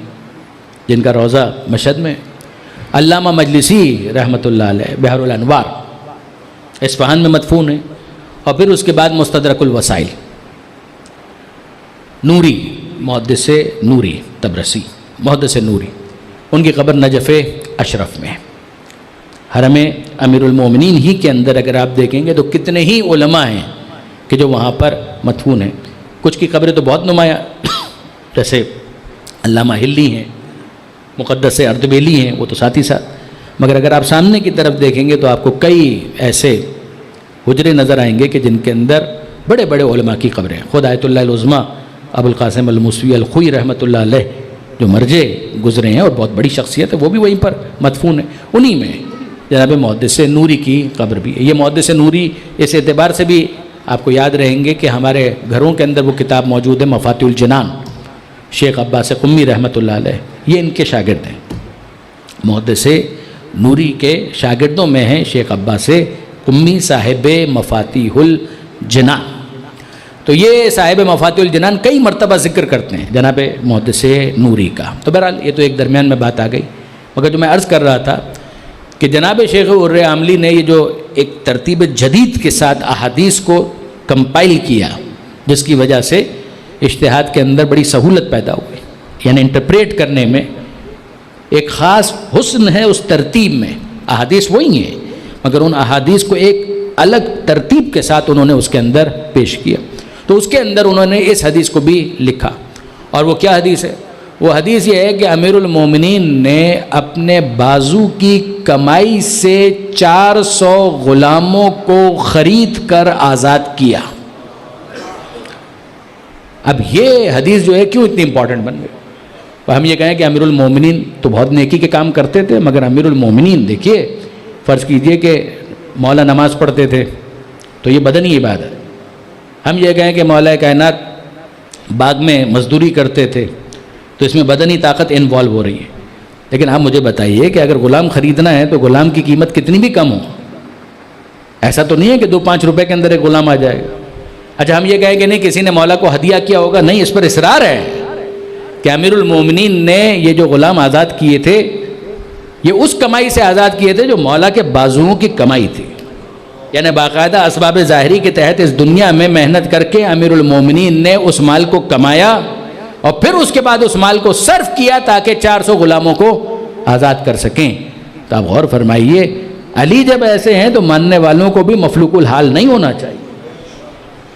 [SPEAKER 1] جن کا روضہ مشہد میں، علامہ مجلسی رحمۃ اللہ علیہ بحر الانوار اصفہان میں مدفون ہے، اور پھر اس کے بعد مستدرک الوسائل، نوری، محدث نوری تبرسی، محدث نوری، ان کی قبر نجف اشرف میں ہے۔ حرم امیر المومنین ہی کے اندر اگر آپ دیکھیں گے تو کتنے ہی علماء ہیں کہ جو وہاں پر مدفون ہیں، کچھ کی قبریں تو بہت نمایاں، جیسے علامہ ہلی ہیں، مقدس اردبیلی ہیں، وہ تو ساتھ ہی ساتھ، مگر اگر آپ سامنے کی طرف دیکھیں گے تو آپ کو کئی ایسے حجرے نظر آئیں گے کہ جن کے اندر بڑے بڑے علماء کی قبریں ہیں۔ خود آیت اللہ العظمیٰ ابو القاسم الموسوی الخوئی رحمۃ اللہ علیہ جو مرجع گزرے ہیں اور بہت بڑی شخصیت ہے، وہ بھی وہیں پر مدفون ہے، انہی میں جناب محدث نوری کی قبر بھی ہے۔ یہ محدث نوری اس اعتبار سے بھی آپ کو یاد رہیں گے کہ ہمارے گھروں کے اندر وہ کتاب موجود ہے، مفاتیح الجنان، شیخ عباس قمی رحمۃ اللہ علیہ، یہ ان کے شاگرد ہیں، محدث نوری کے شاگردوں میں ہیں شیخ عباس قمی صاحب مفاتیح الجنان۔ تو یہ صاحب مفاتیح الجنان کئی مرتبہ ذکر کرتے ہیں جناب محدث نوری کا۔ تو بہرحال یہ تو ایک درمیان میں بات آ گئی، مگر جو میں عرض کر رہا تھا کہ جناب شیخ حر عاملی نے یہ جو ایک ترتیب جدید کے ساتھ احادیث کو کمپائل کیا، جس کی وجہ سے اجتہاد کے اندر بڑی سہولت پیدا ہوئی، یعنی انٹرپریٹ کرنے میں ایک خاص حسن ہے اس ترتیب میں، احادیث وہی ہیں مگر ان احادیث کو ایک الگ ترتیب کے ساتھ انہوں نے اس کے اندر پیش کیا۔ تو اس کے اندر انہوں نے اس حدیث کو بھی لکھا، اور وہ کیا حدیث ہے؟ وہ حدیث یہ ہے کہ امیر المومنین نے اپنے بازو کی کمائی سے 400 غلاموں کو خرید کر آزاد کیا۔ اب یہ حدیث جو ہے کیوں اتنی امپورٹنٹ بن گئی؟ ہم یہ کہیں کہ امیر المومنین تو بہت نیکی کے کام کرتے تھے، مگر امیر المومنین دیکھیے، فرض کیجئے کہ مولا نماز پڑھتے تھے تو یہ بدنی عبادت، ہم یہ کہیں کہ مولا کائنات باغ میں مزدوری کرتے تھے تو اس میں بدنی طاقت انوالو ہو رہی ہے، لیکن آپ مجھے بتائیے کہ اگر غلام خریدنا ہے تو غلام کی قیمت کتنی بھی کم ہو، ایسا تو نہیں ہے کہ 2-5 روپے کے اندر ایک غلام آ جائے گا۔ اچھا ہم یہ کہیں کہ نہیں کسی نے مولا کو ہدیہ کیا ہوگا، نہیں، اس پر اصرار ہے کہ امیر المومنین نے یہ جو غلام آزاد کیے تھے یہ اس کمائی سے آزاد کیے تھے جو مولا کے بازوؤں کی کمائی تھی، یعنی باقاعدہ اسباب ظاہری کے تحت اس دنیا میں محنت کر کے امیر المومنین نے اس مال کو کمایا اور پھر اس کے بعد اس مال کو صرف کیا تاکہ 400 غلاموں کو آزاد کر سکیں۔ تو آپ غور فرمائیے، علی جب ایسے ہیں تو ماننے والوں کو بھی مفلوق الحال نہیں ہونا چاہیے،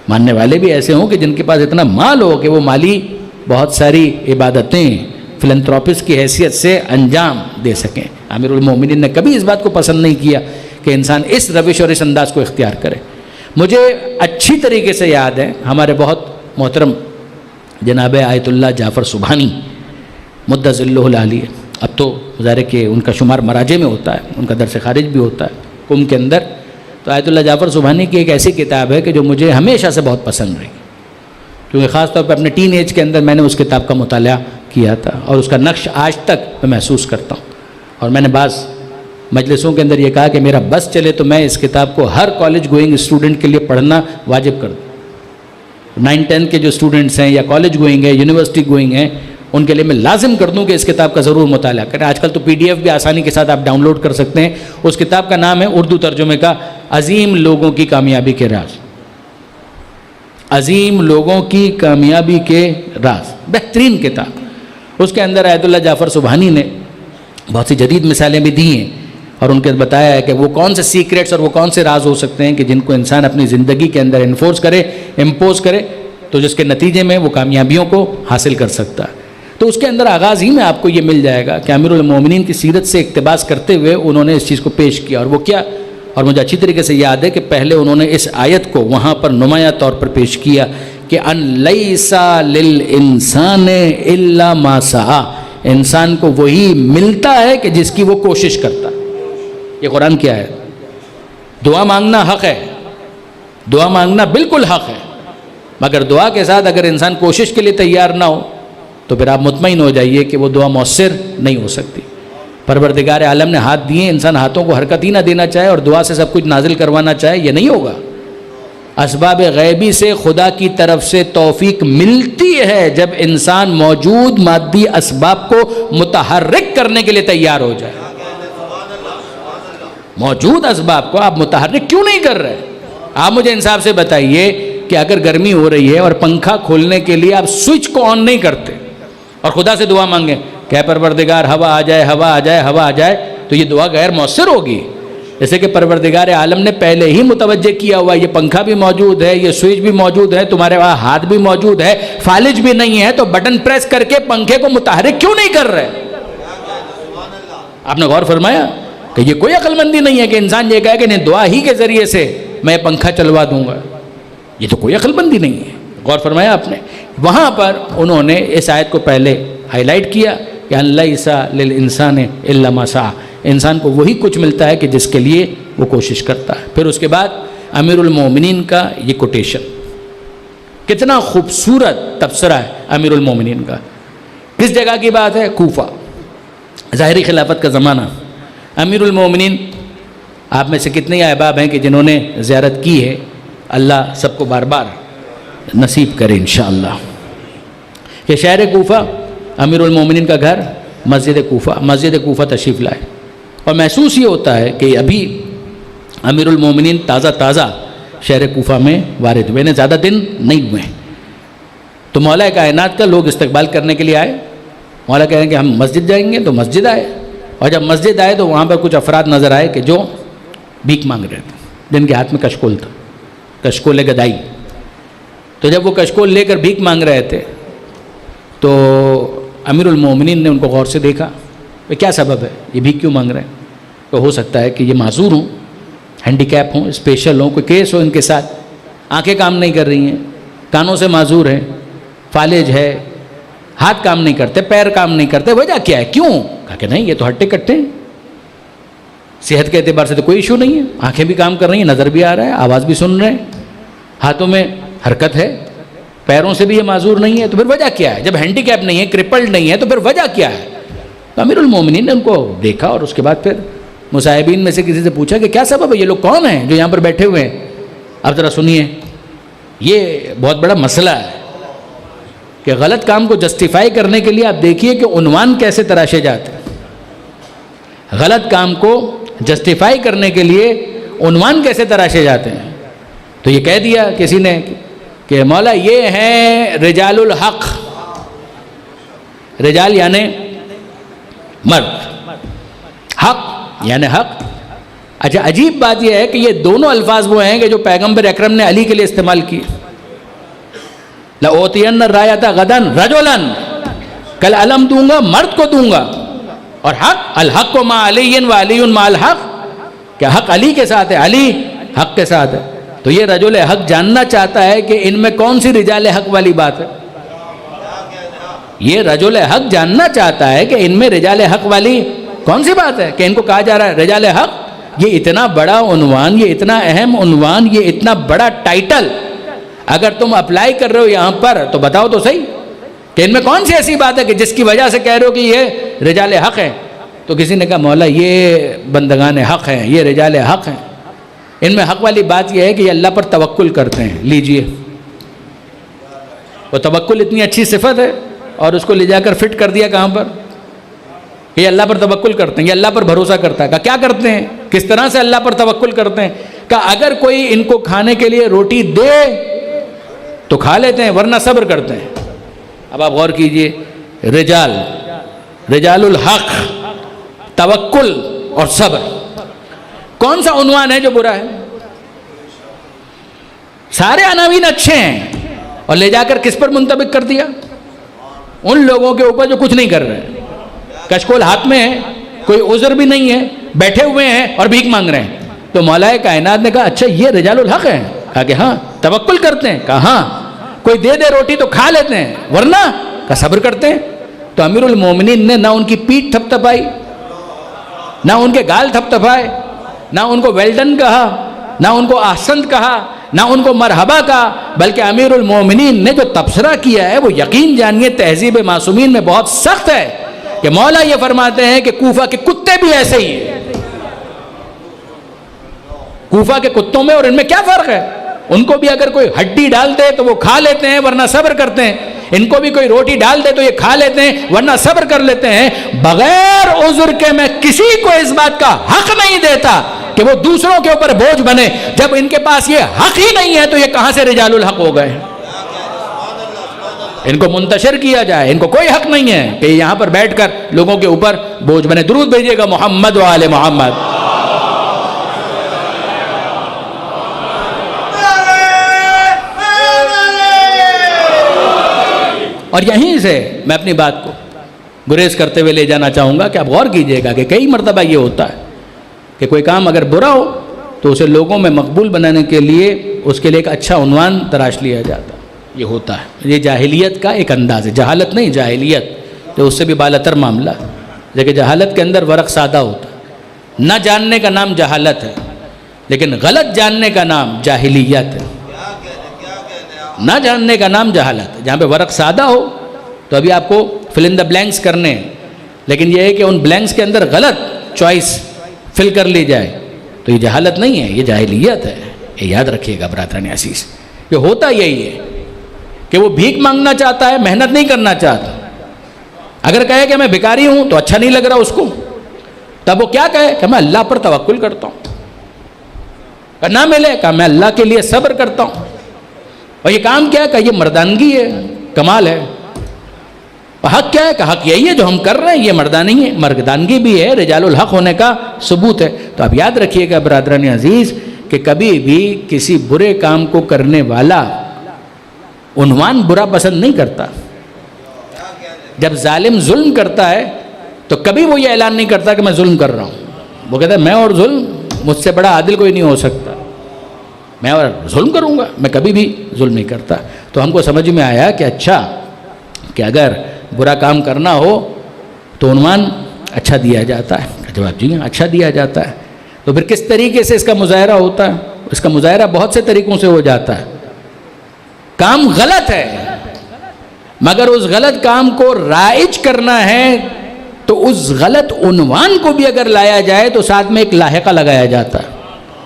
[SPEAKER 1] ماننے والے بھی ایسے ہوں کہ جن کے پاس اتنا مال ہو کہ وہ مالی بہت ساری عبادتیں فلنتھراپسٹ کی حیثیت سے انجام دے سکیں۔ امیر المومنین نے کبھی اس بات کو پسند نہیں کیا کہ انسان اس روش اور اس انداز کو اختیار کرے۔ مجھے اچھی طریقے سے یاد ہے، ہمارے بہت محترم جناب آیت اللہ جعفر سبحانی مدّ ظلہ العالی، اب تو ظاہر ہے کہ ان کا شمار مراجع میں ہوتا ہے، ان کا درس خارج بھی ہوتا ہے قم کے اندر، تو آیت اللہ جعفر سبحانی کی ایک ایسی کتاب ہے کہ جو مجھے ہمیشہ سے بہت پسند رہی، کیونکہ خاص طور پر اپنے ٹین ایج کے اندر میں نے اس کتاب کا مطالعہ کیا تھا اور اس کا نقش آج تک میں محسوس کرتا ہوں، اور میں نے بعض مجلسوں کے اندر یہ کہا کہ میرا بس چلے تو میں اس کتاب کو ہر کالج گوئنگ اسٹوڈنٹ کے لیے پڑھنا واجب کر دوں. 9-10 کے جو اسٹوڈنٹس ہیں یا کالج گوئنگ ہے, یونیورسٹی گوئنگ ہیں, ان کے لیے میں لازم کر دوں کہ اس کتاب کا ضرور مطالعہ کریں. آج کل تو PDF بھی آسانی کے ساتھ آپ ڈاؤن لوڈ کر سکتے ہیں. اس کتاب کا نام ہے اردو ترجمے کا عظیم لوگوں کی کامیابی کے راز. عظیم لوگوں کی کامیابی کے راز, بہترین کتاب. اس کے اندر آیت اللہ جعفر سبحانی نے بہت سی جدید مثالیں بھی دی ہیں اور ان کے بتایا ہے کہ وہ کون سے سیکریٹس اور وہ کون سے راز ہو سکتے ہیں کہ جن کو انسان اپنی زندگی کے اندر انفورس کرے, امپوز کرے, تو جس کے نتیجے میں وہ کامیابیوں کو حاصل کر سکتا ہے. تو اس کے اندر آغاز ہی میں آپ کو یہ مل جائے گا کہ امیر المومنین کی سیرت سے اقتباس کرتے ہوئے انہوں نے اس چیز کو پیش کیا. اور وہ کیا, اور مجھے اچھی طریقے سے یاد ہے کہ پہلے انہوں نے اس آیت کو وہاں پر نمایاں طور پر پیش کیا کہ ان لیس للانسان الا ما سعی, انسان کو وہی ملتا ہے کہ جس کی وہ کوشش کرتا. یہ قرآن کیا ہے؟ دعا مانگنا حق ہے, دعا مانگنا بالکل حق ہے, مگر دعا کے ساتھ اگر انسان کوشش کے لیے تیار نہ ہو تو پھر آپ مطمئن ہو جائیے کہ وہ دعا مؤثر نہیں ہو سکتی. پروردگار عالم نے ہاتھ دیے, انسان ہاتھوں کو حرکت ہی نہ دینا چاہے اور دعا سے سب کچھ نازل کروانا چاہے, یہ نہیں ہوگا. اسباب غیبی سے خدا کی طرف سے توفیق ملتی ہے جب انسان موجود مادی اسباب کو متحرک کرنے کے لیے تیار ہو جائے. موجود اسباب کو آپ متحرک کیوں نہیں کر رہے؟ آپ مجھے انصاف سے بتائیے کہ اگر گرمی ہو رہی ہے اور پنکھا کھولنے کے لیے آپ سوئچ کو آن نہیں کرتے اور خدا سے دعا مانگیں کہ پروردگار ہوا آ جائے, ہوا آ جائے, ہوا آ جائے, تو یہ دعا غیر مؤثر ہوگی. جیسے کہ پروردگار عالم نے پہلے ہی متوجہ کیا ہوا, یہ پنکھا بھی موجود ہے, یہ سوئچ بھی موجود ہے, تمہارے وہاں ہاتھ بھی موجود ہے, فالج بھی نہیں ہے, تو بٹن پریس کر کے پنکھے کو متحرک کیوں نہیں کر رہے؟ آپ نے غور فرمایا کہ یہ کوئی عقل مندی نہیں ہے کہ انسان یہ کہے کہ نہیں دعا ہی کے ذریعے سے میں پنکھا چلوا دوں گا. یہ تو کوئی عقل مندی نہیں ہے. غور فرمایا آپ نے؟ وہاں پر انہوں نے اس آیت کو پہلے ہائی لائٹ کیا کہ ان لیس للانسان الا ما سعی, انسان کو وہی کچھ ملتا ہے کہ جس کے لیے وہ کوشش کرتا ہے. پھر اس کے بعد امیر المومنین کا یہ کوٹیشن, کتنا خوبصورت تبصرہ ہے امیر المومنین کا. کس جگہ کی بات ہے؟ کوفہ, ظاہری خلافت کا زمانہ. امیر المومنین, آپ میں سے کتنے احباب ہیں کہ جنہوں نے زیارت کی ہے؟ اللہ سب کو بار بار نصیب کرے انشاءاللہ. کہ شہر کوفہ, امیر المومنین کا گھر مسجد کوفہ تشریف لائے, اور محسوس یہ ہوتا ہے کہ ابھی امیر المومنین تازہ شہر کوفہ میں وارد ہوئے, انہیں زیادہ دن نہیں ہوئے. تو مولا کائنات کا لوگ استقبال کرنے کے لیے آئے. مولا کہہ رہے ہیں کہ ہم مسجد جائیں گے, تو مسجد آئے, اور جب مسجد آئے تو وہاں پر کچھ افراد نظر آئے کہ جو بھیک مانگ رہے تھے, جن کے ہاتھ میں کشکول تھا, کشکول گدائی. تو جب وہ کشکول لے کر بھیک مانگ رہے تھے تو امیر المومنین نے ان کو غور سے دیکھا, کیا سبب ہے, یہ بھیک کیوں مانگ رہے ہیں؟ تو ہو سکتا ہے کہ یہ معذور ہوں, ہینڈی کیپ ہوں, اسپیشل ہوں, کوئی کیس ہو ان کے ساتھ, آنکھیں کام نہیں کر رہی ہیں, کانوں سے معذور ہیں, فالج ہے, ہاتھ کام نہیں کرتے, پیر کام نہیں کرتے, وجہ کیا ہے, کیوں؟ کہا کہ نہیں, یہ تو ہٹے کٹے ہیں, صحت کے اعتبار سے تو کوئی ایشو نہیں ہے, آنکھیں بھی کام کر رہی ہیں, نظر بھی آ رہا ہے, آواز بھی سن رہے ہیں, ہاتھوں میں حرکت ہے, پیروں سے بھی یہ معذور نہیں ہے, تو پھر وجہ کیا ہے؟ جب ہینڈی کیپ نہیں ہے, کرپلڈ نہیں ہے, تو پھر وجہ کیا ہے؟ تو امیر المومنین نے ان کو دیکھا اور اس کے بعد پھر مصاحبین میں سے کسی سے پوچھا کہ کیا سبب ہے, یہ لوگ کون ہیں جو یہاں پر بیٹھے ہوئے ہیں؟ اب ذرا سنیے, یہ بہت بڑا مسئلہ ہے کہ غلط کام کو جسٹیفائی کرنے کے لیے آپ دیکھیے کہ عنوان کیسے تراشے جاتے ہیں. غلط کام کو جسٹیفائی کرنے کے لیے عنوان کیسے تراشے جاتے ہیں. تو یہ کہہ دیا کسی نے کہ مولا یہ ہیں رجال الحق, رجال یعنی مرد, حق یعنی حق. اچھا, عجیب بات یہ ہے کہ یہ دونوں الفاظ وہ ہیں کہ جو پیغمبر اکرم نے علی کے لیے استعمال کیے. لَأُوتِيَنَّ الرَّایَةَ غَدًا رَجُلًا, کل علم دوں گا, مرد کو دوں گا. اور حق, الحق مع علی وعلی مع الحق, کہ حق علی کے ساتھ ہے, علی حق کے ساتھ ہے. تو یہ رجل حق جاننا چاہتا ہے کہ ان میں کون سی رجال حق والی بات ہے. یہ رجل حق جاننا چاہتا ہے کہ ان میں رجال حق والی کون سی بات ہے کہ ان کو کہا جا رہا ہے رجال حق. یہ اتنا بڑا عنوان, یہ اتنا اہم عنوان, یہ اتنا بڑا ٹائٹل اگر تم اپلائی کر رہے ہو یہاں پر تو بتاؤ تو صحیح کہ ان میں کون سی ایسی بات ہے کہ جس کی وجہ سے کہہ رہے ہو کہ یہ رجال حق ہے. تو کسی نے کہا مولا یہ بندگان حق ہیں، یہ رجال حق ہیں، ان میں حق والی بات یہ ہے کہ یہ اللہ پر توکل کرتے ہیں، لیجئے۔ وہ توکل اتنی اچھی صفت ہے اور اس کو لے جا کر فٹ کر دیا کہاں پر؟ یہ اللہ پر توکل کرتے ہیں، یہ اللہ پر بھروسہ کرتا ہے۔ کہا کیا کرتے ہیں، کس طرح سے اللہ پر توکل کرتے ہیں؟ کہا اگر کوئی ان کو کھانے کے لیے روٹی دے تو کھا لیتے ہیں، ورنہ صبر کرتے ہیں۔ اب آپ غور کیجئے، رجال الحق، توکل اور صبر، کون سا عنوان ہے جو برا ہے؟ سارے عناوین اچھے ہیں اور لے جا کر کس پر منطبق کر دیا؟ ان لوگوں کے اوپر جو کچھ نہیں کر رہے، کشکول ہاتھ میں ہے، کوئی عذر بھی نہیں ہے، بیٹھے ہوئے ہیں اور بھیک مانگ رہے ہیں۔ تو مولا کائنات نے کہا اچھا یہ رجال الحق ہیں؟ کہا کہ ہاں۔ توکل کرتے ہیں؟ کہا ہاں۔ کوئی دے دے روٹی تو کھا لیتے ہیں، ورنہ کہا صبر کرتے ہیں۔ تو امیر المومنین نے نہ ان کی پیٹھ تھپ تھپائی، نہ ان کے گال تھپ تھپائے، نہ ان کو ویلڈن کہا، نہ ان کو احسنت کہا، نہ ان کو مرحبا کہا، بلکہ امیر المومنین نے جو تبصرہ کیا ہے وہ یقین جانیے تہذیب معصومین میں بہت سخت ہے، کہ مولا یہ فرماتے ہیں کہ کوفہ کے کتے بھی ایسے ہی ہیں۔ کوفہ کے کتوں میں اور ان میں کیا فرق ہے؟ ان کو بھی اگر کوئی ہڈی ڈال دے تو وہ کھا لیتے ہیں ورنہ صبر کرتے ہیں، ان کو بھی کوئی روٹی ڈال دے تو یہ کھا لیتے ہیں ورنہ صبر کر لیتے ہیں۔ بغیر عذر کے میں کسی کو اس بات کا حق نہیں دیتا کہ وہ دوسروں کے اوپر بوجھ بنے۔ جب ان کے پاس یہ حق ہی نہیں ہے تو یہ کہاں سے رجال الحق ہو گئے؟ ان کو منتشر کیا جائے، ان کو کوئی حق نہیں ہے کہ یہاں پر بیٹھ کر لوگوں کے اوپر بوجھ بنے۔ درود بھیجیے گا محمد و آل محمد۔ اور یہیں سے میں اپنی بات کو گریز کرتے ہوئے لے جانا چاہوں گا کہ آپ غور کیجئے گا کہ کئی مرتبہ یہ ہوتا ہے کہ کوئی کام اگر برا ہو تو اسے لوگوں میں مقبول بنانے کے لیے اس کے لیے ایک اچھا عنوان تراش لیا جاتا ہے۔ یہ ہوتا ہے، یہ جاہلیت کا ایک انداز ہے، جہالت نہیں، جاہلیت تو اس سے بھی بالاتر معاملہ ہے۔ لیکن جہالت کے اندر ورق سادہ ہوتا ہے، نہ جاننے کا نام جہالت ہے، لیکن غلط جاننے کا نام جاہلیت ہے۔ نہ جاننے کا نام جہالت ہے، جہاں پہ ورق سادہ ہو تو ابھی آپ کو فل ان دا بلینکس کرنے ہیں، لیکن یہ ہے کہ ان بلینکس کے اندر غلط چوائس فل کر لی جائے تو یہ جہالت نہیں ہے، یہ جاہلیت ہے۔ یہ یاد رکھیے گا برادران عزیز، کہ ہوتا یہی ہے کہ وہ بھیک مانگنا چاہتا ہے، محنت نہیں کرنا چاہتا۔ اگر کہے کہ میں بھکاری ہوں تو اچھا نہیں لگ رہا اس کو، تب وہ کیا کہے کہ میں اللہ پر توکل کرتا ہوں، کہ نہ ملے کہ میں اللہ کے لیے صبر کرتا ہوں۔ اور یہ کام کیا ہے کہ یہ مردانگی ہے، کمال ہے۔ حق کیا ہے کہ حق یہی ہے جو ہم کر رہے ہیں، یہ مردانی ہے، مردانگی بھی ہے، رجال الحق ہونے کا ثبوت ہے۔ تو آپ یاد رکھیے گا برادران عزیز کہ کبھی بھی کسی برے کام کو کرنے والا عنوان برا پسند نہیں کرتا۔ جب ظالم ظلم کرتا ہے تو کبھی وہ یہ اعلان نہیں کرتا کہ میں ظلم کر رہا ہوں، وہ کہتا ہے میں اور ظلم، مجھ سے بڑا عادل کوئی نہیں ہو سکتا، میں اور ظلم کروں گا، میں کبھی بھی ظلم نہیں کرتا۔ تو ہم کو سمجھ میں آیا کہ اچھا کہ اگر برا کام کرنا ہو تو عنوان اچھا دیا جاتا ہے۔ جواب جی اچھا دیا جاتا ہے۔ تو پھر کس طریقے سے اس کا مظاہرہ ہوتا ہے؟ اس کا مظاہرہ بہت سے طریقوں سے ہو جاتا ہے۔ کام غلط ہے مگر اس غلط کام کو رائج کرنا ہے تو اس غلط عنوان کو بھی اگر لایا جائے تو ساتھ میں ایک لاحقہ لگایا جاتا ہے۔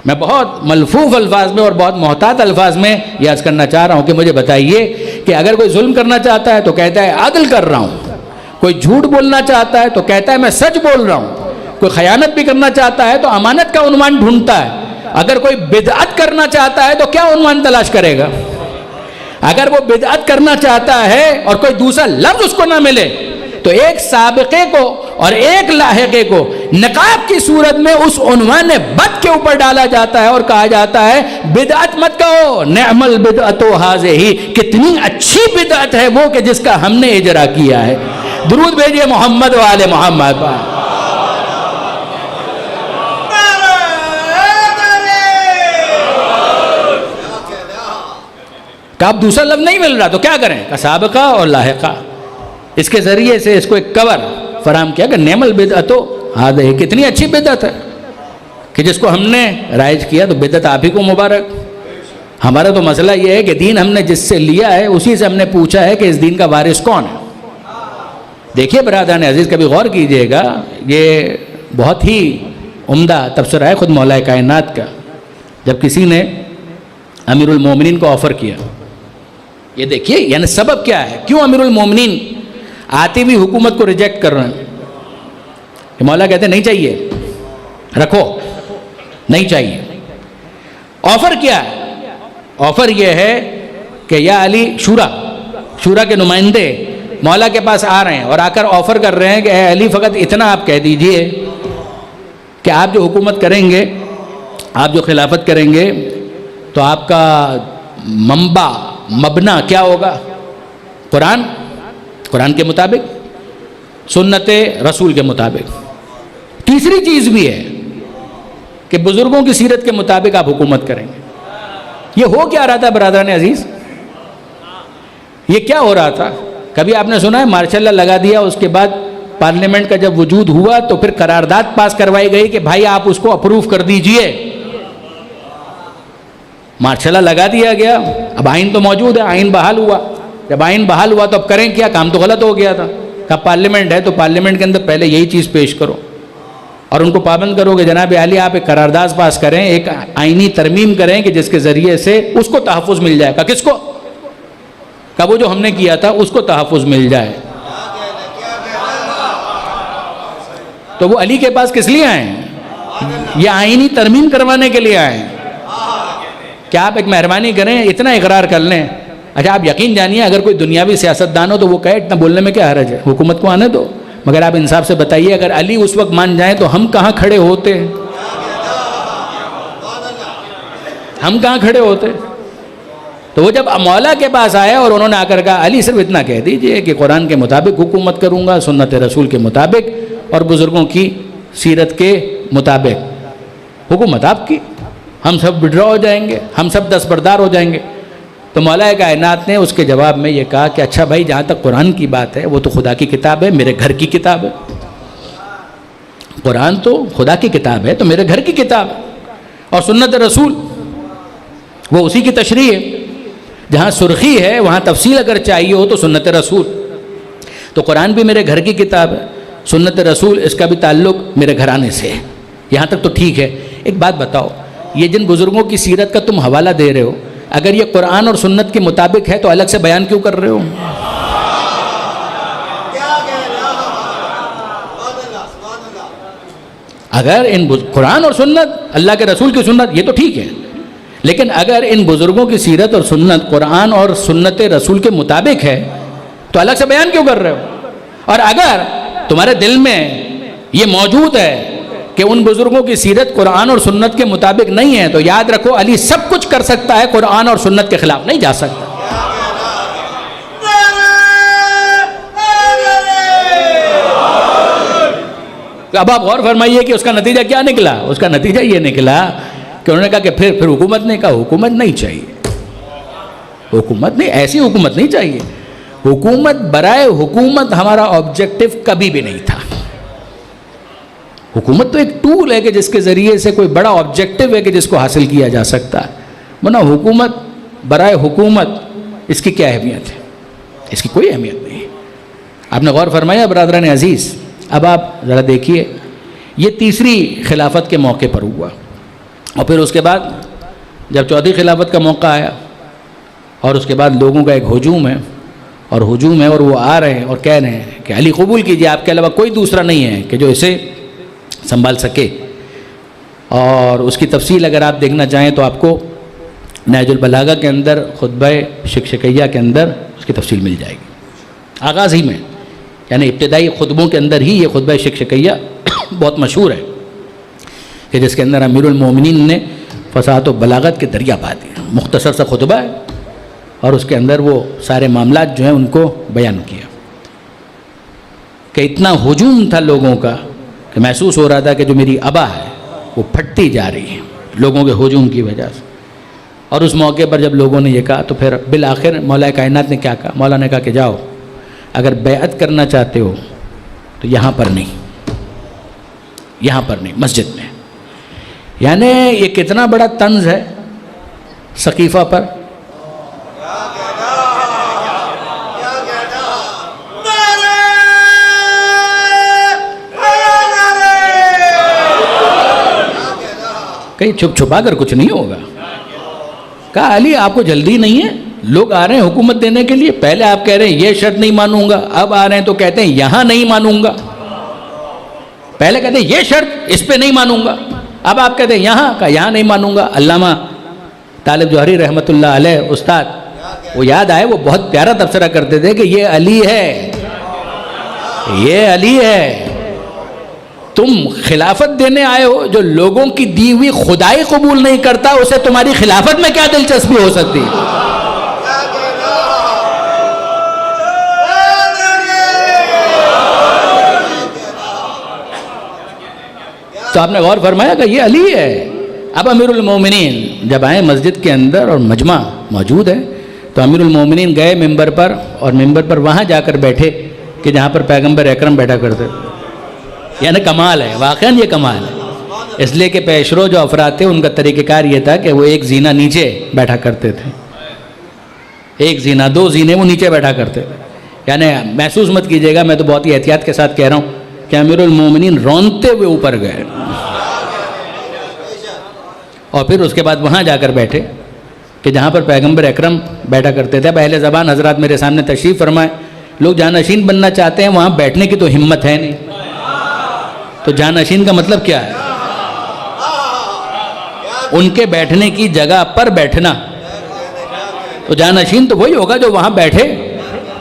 [SPEAKER 1] میں بہت ملفوف الفاظ میں اور بہت محتاط الفاظ میں یہ عرض کرنا چاہ رہا ہوں کہ مجھے بتائیے کہ اگر کوئی ظلم کرنا چاہتا ہے تو کہتا ہے عدل کر رہا ہوں، کوئی جھوٹ بولنا چاہتا ہے تو کہتا ہے میں سچ بول رہا ہوں، کوئی خیانت بھی کرنا چاہتا ہے تو امانت کا عنوان ڈھونڈتا ہے، اگر کوئی بدعت کرنا چاہتا ہے تو کیا عنوان تلاش کرے گا؟ اگر وہ بدعت کرنا چاہتا ہے اور کوئی دوسرا لفظ اس کو نہ ملے تو ایک سابقے کو اور ایک لاحقے کو نقاب کی صورت میں اس عنوان بد کے اوپر ڈالا جاتا ہے اور کہا جاتا ہے بدعت مت کہو، نعم البدعۃ ھذہ، کتنی اچھی بدعت ہے وہ کہ جس کا ہم نے اجرا کیا ہے۔ درود بھیجئے محمد و آل محمد۔ کہ اب دوسرا لفظ نہیں مل رہا تو کیا کریں؟ کہ سابقہ اور لاحقہ، اس کے ذریعے سے اس کو ایک کور فراہم کیا کہ نعم البدعۃ ھذہ، کتنی اچھی بدعت ہے کہ جس کو ہم نے رائج کیا، تو بدعت آپ ہی کو مبارک۔ ہمارا تو مسئلہ یہ ہے کہ دین ہم نے جس سے لیا ہے اسی سے ہم نے پوچھا ہے کہ اس دین کا وارث کون ہے۔ دیکھیے برادران عزیز، کبھی غور کیجئے گا، یہ بہت ہی عمدہ تبصرہ ہے خود مولا کائنات کا، جب کسی نے امیر المومنین کو آفر کیا. یہ دیکھیے یعنی سبب کیا ہے، کیوں امیر المومنین آتی بھی حکومت کو ریجیکٹ کر رہے ہیں. کہ مولا کہتے ہیں نہیں چاہیے، رکھو، نہیں چاہیے. آفر کیا ہے؟ آفر یہ ہے کہ یا علی، شورا کے نمائندے مولا کے پاس آ رہے ہیں اور آ کر آفر کر رہے ہیں کہ اے علی فقط اتنا آپ کہہ دیجئے کہ آپ جو حکومت کریں گے، آپ جو خلافت کریں گے، تو آپ کا منبع، مبنا کیا ہوگا؟ قرآن کے مطابق، سنت رسول کے مطابق. تیسری چیز بھی ہے کہ بزرگوں کی سیرت کے مطابق آپ حکومت کریں گے. یہ ہو کیا رہا تھا برادران عزیز؟ یہ کیا ہو رہا تھا؟ کبھی آپ نے سنا ہے مارشاء اللہ لگا دیا، اس کے بعد پارلیمنٹ کا جب وجود ہوا تو پھر قرارداد پاس کروائی گئی کہ بھائی آپ اس کو اپروو کر دیجئے. مارشاء اللہ لگا دیا گیا. اب آئین تو موجود ہے، آئین بحال ہوا. جب آئین بحال ہوا تو اب کریں کیا؟ کام تو غلط ہو گیا تھا. کہا پارلیمنٹ ہے تو پارلیمنٹ کے اندر پہلے یہی چیز پیش کرو اور ان کو پابند کرو کہ جناب عالی آپ ایک قرارداد پاس کریں، ایک آئینی ترمیم کریں کہ جس کے ذریعے سے اس کو تحفظ مل جائے. کہا کس کو؟ کہا وہ جو ہم نے کیا تھا اس کو تحفظ مل جائے. تو وہ علی کے پاس کس لیے آئے ہیں؟ یہ آئینی ترمیم کروانے کے لیے آئے ہیں. کیا آپ ایک مہربانی کریں، اتنا اقرار کر لیں. اچھا آپ یقین جانیے اگر کوئی دنیاوی سیاستدان ہو تو وہ کہے اتنا بولنے میں کیا حرج ہے، حکومت کو آنے دو. مگر آپ انصاف سے بتائیے اگر علی اس وقت مان جائیں تو ہم کہاں کھڑے ہوتے؟ ہم کہاں کھڑے ہوتے؟ تو وہ جب مولا کے پاس آئے اور انہوں نے آ کر کہا علی صرف اتنا کہہ دیجئے کہ قرآن کے مطابق حکومت کروں گا، سنت رسول کے مطابق اور بزرگوں کی سیرت کے مطابق حکومت آپ کی، ہم سب وڈرا ہو جائیں گے، ہم سب دستبردار ہو جائیں گے. تو مولا کائنات نے اس کے جواب میں یہ کہا کہ اچھا بھائی جہاں تک قرآن کی بات ہے وہ تو خدا کی کتاب ہے، میرے گھر کی کتاب ہے. قرآن تو خدا کی کتاب ہے تو میرے گھر کی کتاب ہے. اور سنت رسول وہ اسی کی تشریح ہے. جہاں سرخی ہے وہاں تفصیل اگر چاہیے ہو تو سنت رسول. تو قرآن بھی میرے گھر کی کتاب ہے، سنت رسول اس کا بھی تعلق میرے گھرانے سے ہے. یہاں تک تو ٹھیک ہے. ایک بات بتاؤ، یہ جن بزرگوں کی سیرت کا تم حوالہ دے رہے ہو، اگر یہ قرآن اور سنت کے مطابق ہے تو الگ سے بیان کیوں کر رہے ہو؟ اگر ان قرآن اور سنت، اللہ کے رسول کی سنت، یہ تو ٹھیک ہے، لیکن اگر ان بزرگوں کی سیرت اور سنت قرآن اور سنت رسول کے مطابق ہے تو الگ سے بیان کیوں کر رہے ہو؟ اور اگر تمہارے دل میں یہ موجود ہے کہ ان بزرگوں کی سیرت قرآن اور سنت کے مطابق نہیں ہے تو یاد رکھو علی سب کچھ کر سکتا ہے، قرآن اور سنت کے خلاف نہیں جا سکتا. اب آپ غور فرمائیے کہ اس کا نتیجہ کیا نکلا. اس کا نتیجہ یہ نکلا کہ انہوں نے کہا کہ پھر حکومت نے کہا حکومت نہیں چاہیے، حکومت نہیں، ایسی حکومت نہیں چاہیے. حکومت برائے حکومت ہمارا آبجیکٹو کبھی بھی نہیں تھا. حکومت تو ایک ٹول ہے کہ جس کے ذریعے سے کوئی بڑا آبجیکٹو ہے کہ جس کو حاصل کیا جا سکتا ہے، ورنہ حکومت برائے حکومت اس کی کیا اہمیت ہے؟ اس کی کوئی اہمیت نہیں. آپ نے غور فرمایا برادران عزیز؟ اب آپ ذرا دیکھیے، یہ تیسری خلافت کے موقع پر ہوا اور پھر اس کے بعد جب چوتھی خلافت کا موقع آیا اور اس کے بعد لوگوں کا ایک ہجوم ہے اور وہ آ رہے ہیں اور کہہ رہے ہیں کہ علی قبول کیجئے، آپ کے علاوہ کوئی دوسرا نہیں ہے کہ جو اسے سنبھال سکے. اور اس کی تفصیل اگر آپ دیکھنا چاہیں تو آپ کو نہج البلاغہ کے اندر خطبہ شکشکیہ کے اندر اس کی تفصیل مل جائے گی. آغاز ہی میں یعنی ابتدائی خطبوں کے اندر ہی یہ خطبہ شکشکیہ بہت مشہور ہے کہ جس کے اندر امیر المومنین نے فصاحت و بلاغت کے دریا پا دیے. مختصر سا خطبہ ہے اور اس کے اندر وہ سارے معاملات جو ہیں ان کو بیان کیا کہ اتنا ہجوم تھا لوگوں کا کہ محسوس ہو رہا تھا کہ جو میری ابا ہے وہ پھٹتی جا رہی ہے لوگوں کے ہجوم کی وجہ سے. اور اس موقع پر جب لوگوں نے یہ کہا تو پھر بالآخر مولا کائنات نے کیا کہا؟ مولا نے کہا کہ جاؤ اگر بیعت کرنا چاہتے ہو تو یہاں پر نہیں مسجد میں. یعنی یہ کتنا بڑا طنز ہے سقیفہ پر. کہیں چھپ چھپا کر کچھ نہیں ہوگا. کہا علی آپ کو جلدی نہیں ہے, لوگ آ رہے ہیں حکومت دینے کے لیے, پہلے آپ کہہ رہے ہیں یہ شرط نہیں مانوں گا, اب آ رہے ہیں تو کہتے ہیں یہاں نہیں مانوں گا. پہلے کہتے ہیں یہ شرط اس پہ نہیں مانوں گا, اب آپ کہتے ہیں یہاں کا یہاں نہیں مانوں گا. علامہ طالب جوہری رحمۃ اللہ علیہ استاد, وہ یاد آئے, وہ بہت پیارا تبصرہ کرتے تھے کہ یہ علی ہے, یہ علی ہے. تم خلافت دینے آئے ہو, جو لوگوں کی دی ہوئی خدائی قبول نہیں کرتا اسے تمہاری خلافت میں کیا دلچسپی ہو سکتی. تو آپ نے غور فرمایا کہ یہ علی ہے. اب امیر المومنین جب آئے مسجد کے اندر اور مجمع موجود ہے, تو امیر المومنین گئے ممبر پر, اور ممبر پر وہاں جا کر بیٹھے کہ جہاں پر پیغمبر اکرم بیٹھا کرتے. یعنی کمال ہے, واقعاً یہ کمال ہے. اس لیے کہ پیشرو جو افراد تھے ان کا طریقہ کار یہ تھا کہ وہ ایک زینہ نیچے بیٹھا کرتے تھے, ایک زینہ, دو زینے وہ نیچے بیٹھا کرتے تھے. یعنی محسوس مت کیجیے گا, میں تو بہت ہی احتیاط کے ساتھ کہہ رہا ہوں کہ امیر المومنین رونتے ہوئے اوپر گئے, اور پھر اس کے بعد وہاں جا کر بیٹھے کہ جہاں پر پیغمبر اکرم بیٹھا کرتے تھے. اب اہل زبان حضرات میرے سامنے تشریف فرمائیں, لوگ جانشین بننا چاہتے ہیں, وہاں بیٹھنے کی تو ہمت ہے نہیں. تو جانشین کا مطلب کیا ہے؟ ان کے بیٹھنے کی جگہ پر بیٹھنا. تو جانشین تو وہی ہوگا جو وہاں بیٹھے.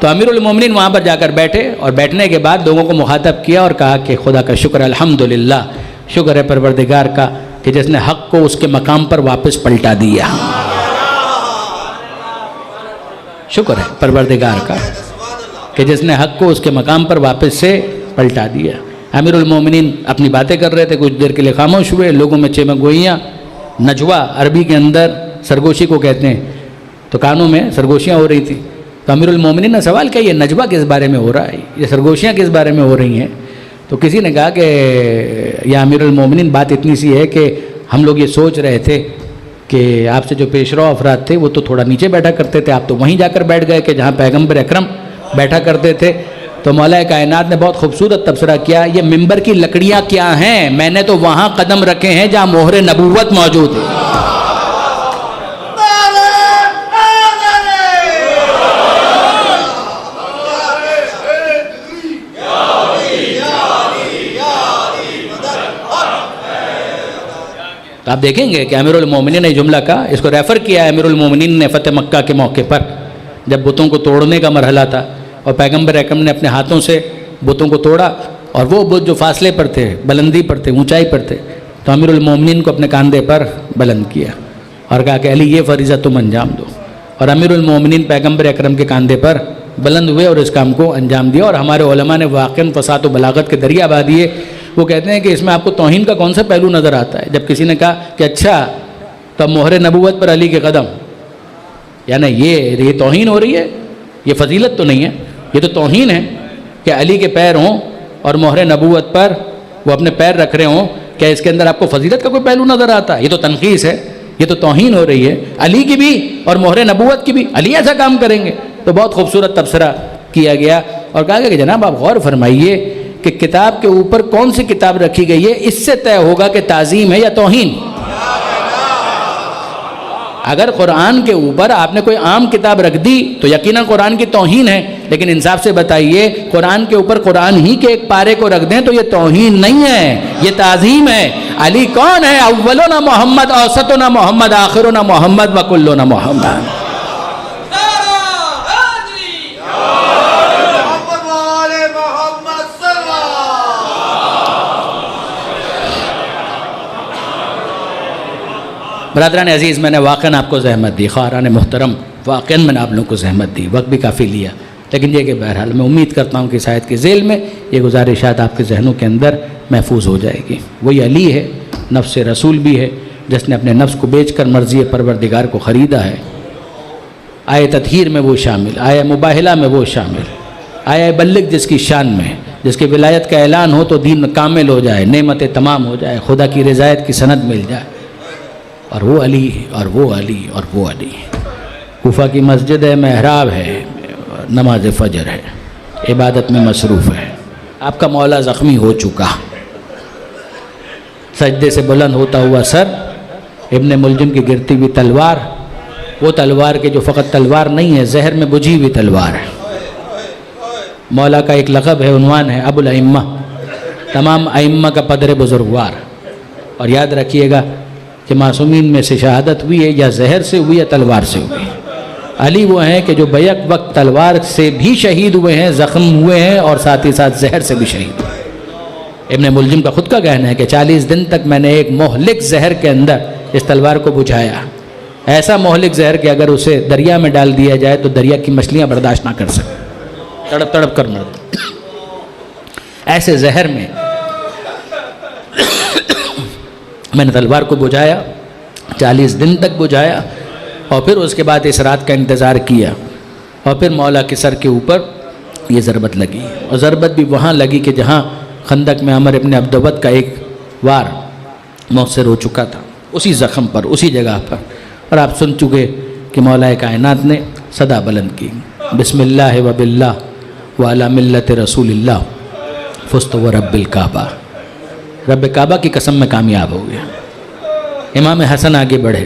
[SPEAKER 1] تو امیر المومنین وہاں پر جا کر بیٹھے, اور بیٹھنے کے بعد لوگوں کو مخاطب کیا اور کہا کہ خدا کا شکر, الحمدللہ, شکر ہے پروردگار کا کہ جس نے حق کو اس کے مقام پر واپس پلٹا دیا. شکر ہے پروردگار کا کہ جس نے حق کو اس کے مقام پر واپس سے پلٹا دیا. امیر المومنین اپنی باتیں کر رہے تھے, کچھ دیر کے لیے خاموش ہوئے. لوگوں میں چیمہ گوئیاں, نجوہ عربی کے اندر سرگوشی کو کہتے ہیں, تو کانوں میں سرگوشیاں ہو رہی تھیں. تو امیر المومنین نے سوال کیا, یہ نجوہ کس بارے میں ہو رہا ہے, یہ سرگوشیاں کس بارے میں ہو رہی ہیں؟ تو کسی نے کہا کہ یا امیر المومنین بات اتنی سی ہے کہ ہم لوگ یہ سوچ رہے تھے کہ آپ سے جو پیشرو افراد تھے وہ تو تھوڑا نیچے بیٹھا کرتے تھے, آپ تو وہیں جا کر بیٹھ گئے کہ جہاں پیغمبر اکرم بیٹھا کرتے تھے. تو مولا کائنات نے بہت خوبصورت تبصرہ کیا, یہ ممبر کی لکڑیاں کیا ہیں, میں نے تو وہاں قدم رکھے ہیں جہاں مہر نبوت موجود ہے. تو آپ دیکھیں گے کہ امیر المومنین نے جملہ کہا, اس کو ریفر کیا ہے امیر المومنین نے فتح مکہ کے موقع پر, جب بتوں کو توڑنے کا مرحلہ تھا اور پیغمبر اکرم نے اپنے ہاتھوں سے بتوں کو توڑا, اور وہ بت جو فاصلے پر تھے, بلندی پر تھے, اونچائی پر تھے, تو امیر المومنین کو اپنے کاندھے پر بلند کیا اور کہا کہ علی یہ فریضہ تم انجام دو. اور امیر المومنین پیغمبر اکرم کے کاندھے پر بلند ہوئے اور اس کام کو انجام دیا. اور ہمارے علماء نے واقعاً فصاحت و بلاغت کے دریا بہا دیے. وہ کہتے ہیں کہ اس میں آپ کو توہین کا کون سا پہلو نظر آتا ہے؟ جب کسی نے کہا کہ اچھا تو اب مہر نبوت پر علی کے قدم, یعنی یہ توہین ہو رہی ہے, یہ فضیلت تو نہیں ہے, یہ تو توہین ہے کہ علی کے پیر ہوں اور مہر نبوت پر وہ اپنے پیر رکھ رہے ہوں. کیا اس کے اندر آپ کو فضیلت کا کوئی پہلو نظر آتا ہے؟ یہ تو تنقیص ہے, یہ تو توہین ہو رہی ہے علی کی بھی اور مہر نبوت کی بھی. علی ایسا کام کریں گے؟ تو بہت خوبصورت تبصرہ کیا گیا اور کہا گیا کہ جناب آپ غور فرمائیے کہ کتاب کے اوپر کون سی کتاب رکھی گئی ہے, اس سے طے ہوگا کہ تعظیم ہے یا توہین. اگر قرآن کے اوپر آپ نے کوئی عام کتاب رکھ دی تو یقیناً قرآن کی توہین ہے, لیکن انصاف سے بتائیے قرآن کے اوپر قرآن ہی کے ایک پارے کو رکھ دیں تو یہ توہین نہیں ہے, یہ تعظیم ہے. علی کون ہے؟ اولنا محمد, اوسطنا محمد, آخرنا محمد, وکلنا محمد. برادران عزیز, میں نے واقعاً آپ کو زحمت دی, خواہران محترم, واقعاً میں نے آپ لوگوں کو زحمت دی, وقت بھی کافی لیا, لیکن یہ کہ بہرحال میں امید کرتا ہوں کہ اس آیت کے ذیل میں یہ گزارشات آپ کے ذہنوں کے اندر محفوظ ہو جائے گی. وہی علی ہے, نفس رسول بھی ہے, جس نے اپنے نفس کو بیچ کر مرضی پروردگار کو خریدا ہے. آئے تطہیر میں وہ شامل, آئے مباہلہ میں وہ شامل, آئے بلغ جس کی شان میں, جس کی ولایت کا اعلان ہو تو دین کامل ہو جائے, نعمتیں تمام ہو جائے, خدا کی رضایت کی سند مل جائے. اور وہ علی اور وہ علی اور وہ علی. کوفہ کی مسجد ہے, محراب ہے, نماز فجر ہے, عبادت میں مصروف ہے. آپ کا مولا زخمی ہو چکا, سجدے سے بلند ہوتا ہوا سر ابن ملجم کی گرتی ہوئی تلوار، وہ تلوار کہ جو فقط تلوار نہیں ہے، زہر میں بجھی ہوئی تلوار ہے۔ مولا کا ایک لقب ہے، عنوان ہے ابو الائمہ، تمام ائمہ کا پدر بزرگوار۔ اور یاد رکھیے گا کہ معصومین میں سے شہادت ہوئی ہے یا زہر سے ہوئی یا تلوار سے ہوئی۔ علی وہ ہیں کہ جو بیک وقت تلوار سے بھی شہید ہوئے ہیں، زخم ہوئے ہیں، اور ساتھ ہی ساتھ زہر سے بھی شہید ہوئے۔ ابن ملجم کا خود کا کہنا ہے کہ 40 دن تک میں نے ایک مہلک زہر کے اندر اس تلوار کو بجھایا، ایسا مہلک زہر کہ اگر اسے دریا میں ڈال دیا جائے تو دریا کی مچھلیاں برداشت نہ کر سکیں، تڑپ تڑپ کر مرد۔ ایسے زہر میں میں نے تلوار کو بجھایا، 40 دن تک بجھایا، اور پھر اس کے بعد اس رات کا انتظار کیا، اور پھر مولا کے سر کے اوپر یہ ضربت لگی، اور ضربت بھی وہاں لگی کہ جہاں خندق میں عمر ابن عبدود کا ایک وار مؤثر ہو چکا تھا، اسی زخم پر، اسی جگہ پر۔ اور آپ سن چکے کہ مولا کائنات نے صدا بلند کی، بسم اللہ و باللہ وعلی ملت رسول اللہ فزت ورب الکعبہ، رب کعبہ کی قسم میں کامیاب ہو گیا۔ امام حسن آگے بڑھے،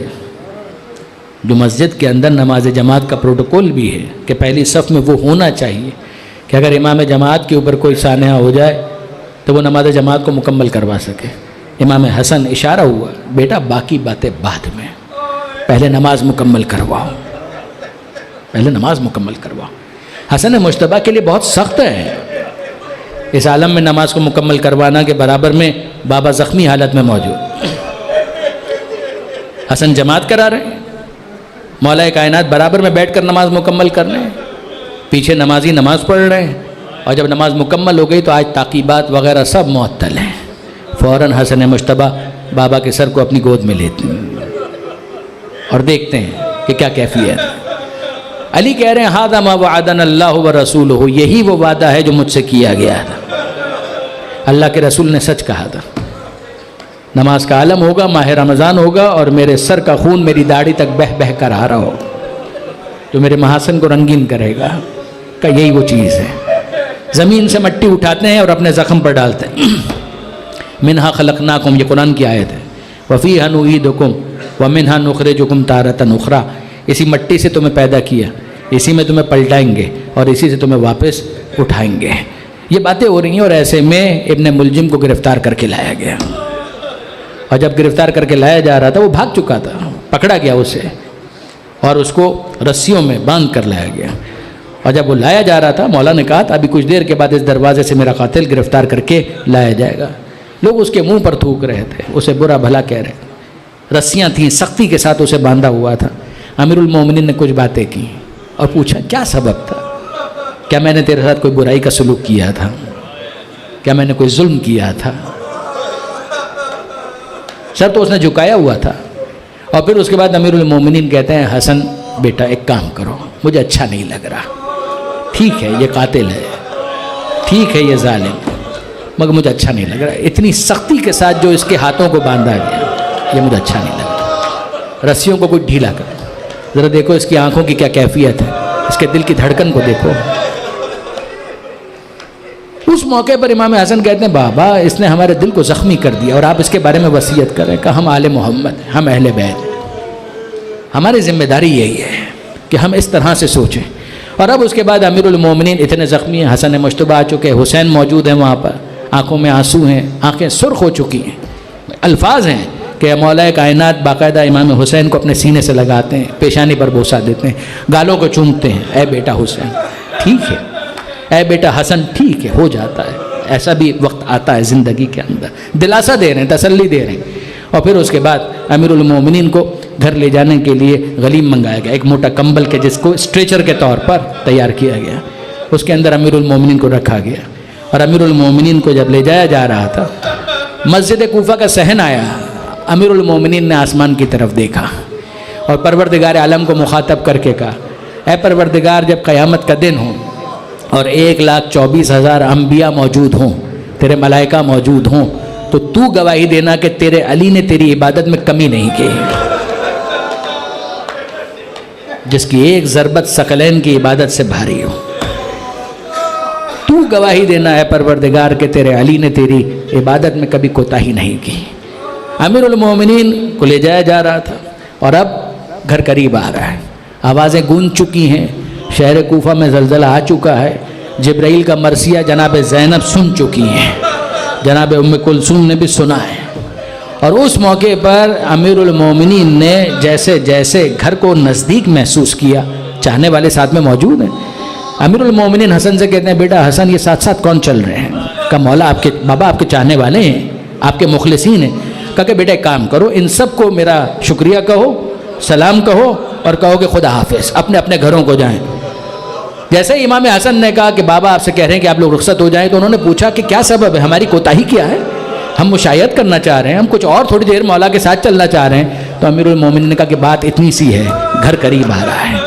[SPEAKER 1] جو مسجد کے اندر نماز جماعت کا پروٹوکول بھی ہے کہ پہلی صف میں وہ ہونا چاہیے کہ اگر امام جماعت کے اوپر کوئی سانحہ ہو جائے تو وہ نماز جماعت کو مکمل کروا سکے۔ امام حسن اشارہ ہوا، بیٹا باقی باتیں بعد میں، پہلے نماز مکمل کرواؤ، پہلے نماز مکمل کرواؤ۔ حسن مجتبیٰ کے لیے بہت سخت ہے اس عالم میں نماز کو مکمل کروانا کے برابر میں بابا زخمی حالت میں موجود۔ حسن جماعت کرا رہے ہیں، مولا کائنات برابر میں بیٹھ کر نماز مکمل کر رہے ہیں، پیچھے نمازی نماز پڑھ رہے ہیں، اور جب نماز مکمل ہو گئی تو آج تعقیبات وغیرہ سب معطل ہیں۔ فوراً حسن مجتبیٰ بابا کے سر کو اپنی گود میں لیتے ہیں اور دیکھتے ہیں کہ کیا کیفیت ہے۔ علی کہہ رہے ہیں ھذا ما وعدنا اللہ ورسولہ، یہی وہ وعدہ ہے جو مجھ سے کیا گیا تھا، اللہ کے رسول نے سچ کہا تھا۔ نماز کا عالم ہوگا، ماہ رمضان ہوگا، اور میرے سر کا خون میری داڑھی تک بہہ بہہ کر آ رہا ہو، جو میرے محاسن کو رنگین کرے گا، کہ یہی وہ چیز ہے۔ زمین سے مٹی اٹھاتے ہیں اور اپنے زخم پر ڈالتے ہیں۔ منہا خلقناکم، یہ قرآن کی آیت ہے، وفیہا نعیدکم ومنہا نخرجکم تارۃ اخری، اسی مٹی سے تمہیں پیدا کیا، اسی میں تمہیں پلٹائیں گے اور اسی سے تمہیں واپس اٹھائیں گے۔ یہ باتیں ہو رہی ہیں، اور ایسے میں ابن ملجم کو گرفتار کر کے لایا گیا، اور جب گرفتار کر کے لایا جا رہا تھا وہ بھاگ چکا تھا، پکڑا گیا اسے اور اس کو رسیوں میں باندھ کر لایا گیا۔ اور جب وہ لایا جا رہا تھا، مولا نے کہا تھا ابھی کچھ دیر کے بعد اس دروازے سے میرا قاتل گرفتار کر کے لایا جائے گا۔ لوگ اس کے منہ پر تھوک رہے تھے، اسے برا بھلا کہہ رہے تھے، رسیاں تھیں، سختی کے ساتھ اسے باندھا ہوا تھا۔ امیر المومنین نے کچھ باتیں کی اور پوچھا کیا سبب تھا، کیا میں نے تیرے ساتھ کوئی برائی کا سلوک کیا تھا، کیا میں نے کوئی ظلم کیا تھا؟ سر تو اس نے جھکایا ہوا تھا۔ اور پھر اس کے بعد امیر المومنین کہتے ہیں حسن بیٹا ایک کام کرو، مجھے اچھا نہیں لگ رہا، ٹھیک ہے یہ قاتل ہے، ٹھیک ہے یہ ظالم ہے، مگر مجھے اچھا نہیں لگ رہا، اتنی سختی کے ساتھ جو اس کے ہاتھوں کو باندھا گیا یہ مجھے اچھا نہیں لگ رہا، رسیوں کو کچھ ڈھیلا کر، ذرا دیکھو اس کی آنکھوں کی کیا کیفیت ہے، اس کے دل کی دھڑکن کو دیکھو۔ اس موقع پر امام حسن کہتے ہیں بابا اس نے ہمارے دل کو زخمی کر دیا، اور آپ اس کے بارے میں وصیت کریں کہ ہم آل محمد ہیں، ہم اہل بیت، ہماری ذمہ داری یہی ہے کہ ہم اس طرح سے سوچیں۔ اور اب اس کے بعد امیر المومنین اتنے زخمی ہیں، حسن مجتبیٰ آ چکے، حسین موجود ہیں وہاں پر، آنکھوں میں آنسو ہیں، آنکھیں سرخ ہو چکی ہیں، الفاظ ہیں کہ مولا کائنات باقاعدہ امام حسین کو اپنے سینے سے لگاتے ہیں، پیشانی پر بوسہ دیتے ہیں، گالوں کو چومتے ہیں، اے بیٹا حسین ٹھیک ہے، اے بیٹا حسن ٹھیک ہے، ہو جاتا ہے، ایسا بھی وقت آتا ہے زندگی کے اندر، دلاسا دے رہے ہیں، تسلی دے رہے ہیں۔ اور پھر اس کے بعد امیر المومنین کو گھر لے جانے کے لیے غلیم منگایا گیا، ایک موٹا کمبل کے جس کو اسٹریچر کے طور پر تیار کیا گیا، اس کے اندر امیر المومنین کو رکھا گیا۔ اور امیر المومنین کو جب لے جایا جا رہا تھا، مسجد کوفہ کا صحن آیا، امیر المومنین نے آسمان کی طرف دیکھا اور پروردگار عالم کو مخاطب کر کے کہا اے پروردگار جب قیامت کا دن ہو اور 1,24,000 انبیاء موجود ہوں، تیرے ملائکہ موجود ہوں، تو تو گواہی دینا کہ تیرے علی نے تیری عبادت میں کمی نہیں کی، جس کی ایک ضربت ثقلین کی عبادت سے بھاری ہو۔ تو گواہی دینا ہے پروردگار کہ تیرے علی نے تیری عبادت میں کبھی کوتاہی نہیں کی۔ امیر المومنین کو لے جایا جا رہا تھا اور اب گھر قریب آ رہا ہے، آوازیں گونج چکی ہیں، شہر کوفہ میں زلزلہ آ چکا ہے، جبرائیل کا مرثیہ جناب زینب سن چکی ہیں، جناب ام کلثوم نے بھی سنا ہے۔ اور اس موقع پر امیر المومنین نے جیسے جیسے گھر کو نزدیک محسوس کیا، چاہنے والے ساتھ میں موجود ہیں، امیر المومنین حسن سے کہتے ہیں بیٹا حسن یہ ساتھ ساتھ کون چل رہے ہیں؟ کہا مولا آپ کے بابا آپ کے چاہنے والے ہیں، آپ کے مخلصین ہیں۔ کہا کہ بیٹا ایک کام کرو، ان سب کو میرا شکریہ کہو، سلام کہو اور کہو کہ خدا حافظ، اپنے اپنے گھروں کو جائیں۔ جیسے ہی امام حسن نے کہا کہ بابا آپ سے کہہ رہے ہیں کہ آپ لوگ رخصت ہو جائیں، تو انہوں نے پوچھا کہ کیا سبب ہے، ہماری کوتاہی کیا ہے، ہم مشایعت کرنا چاہ رہے ہیں، ہم کچھ اور تھوڑی دیر مولا کے ساتھ چلنا چاہ رہے ہیں۔ تو امیر المومنین نے کہا کہ بات اتنی سی ہے، گھر قریب آ رہا ہے،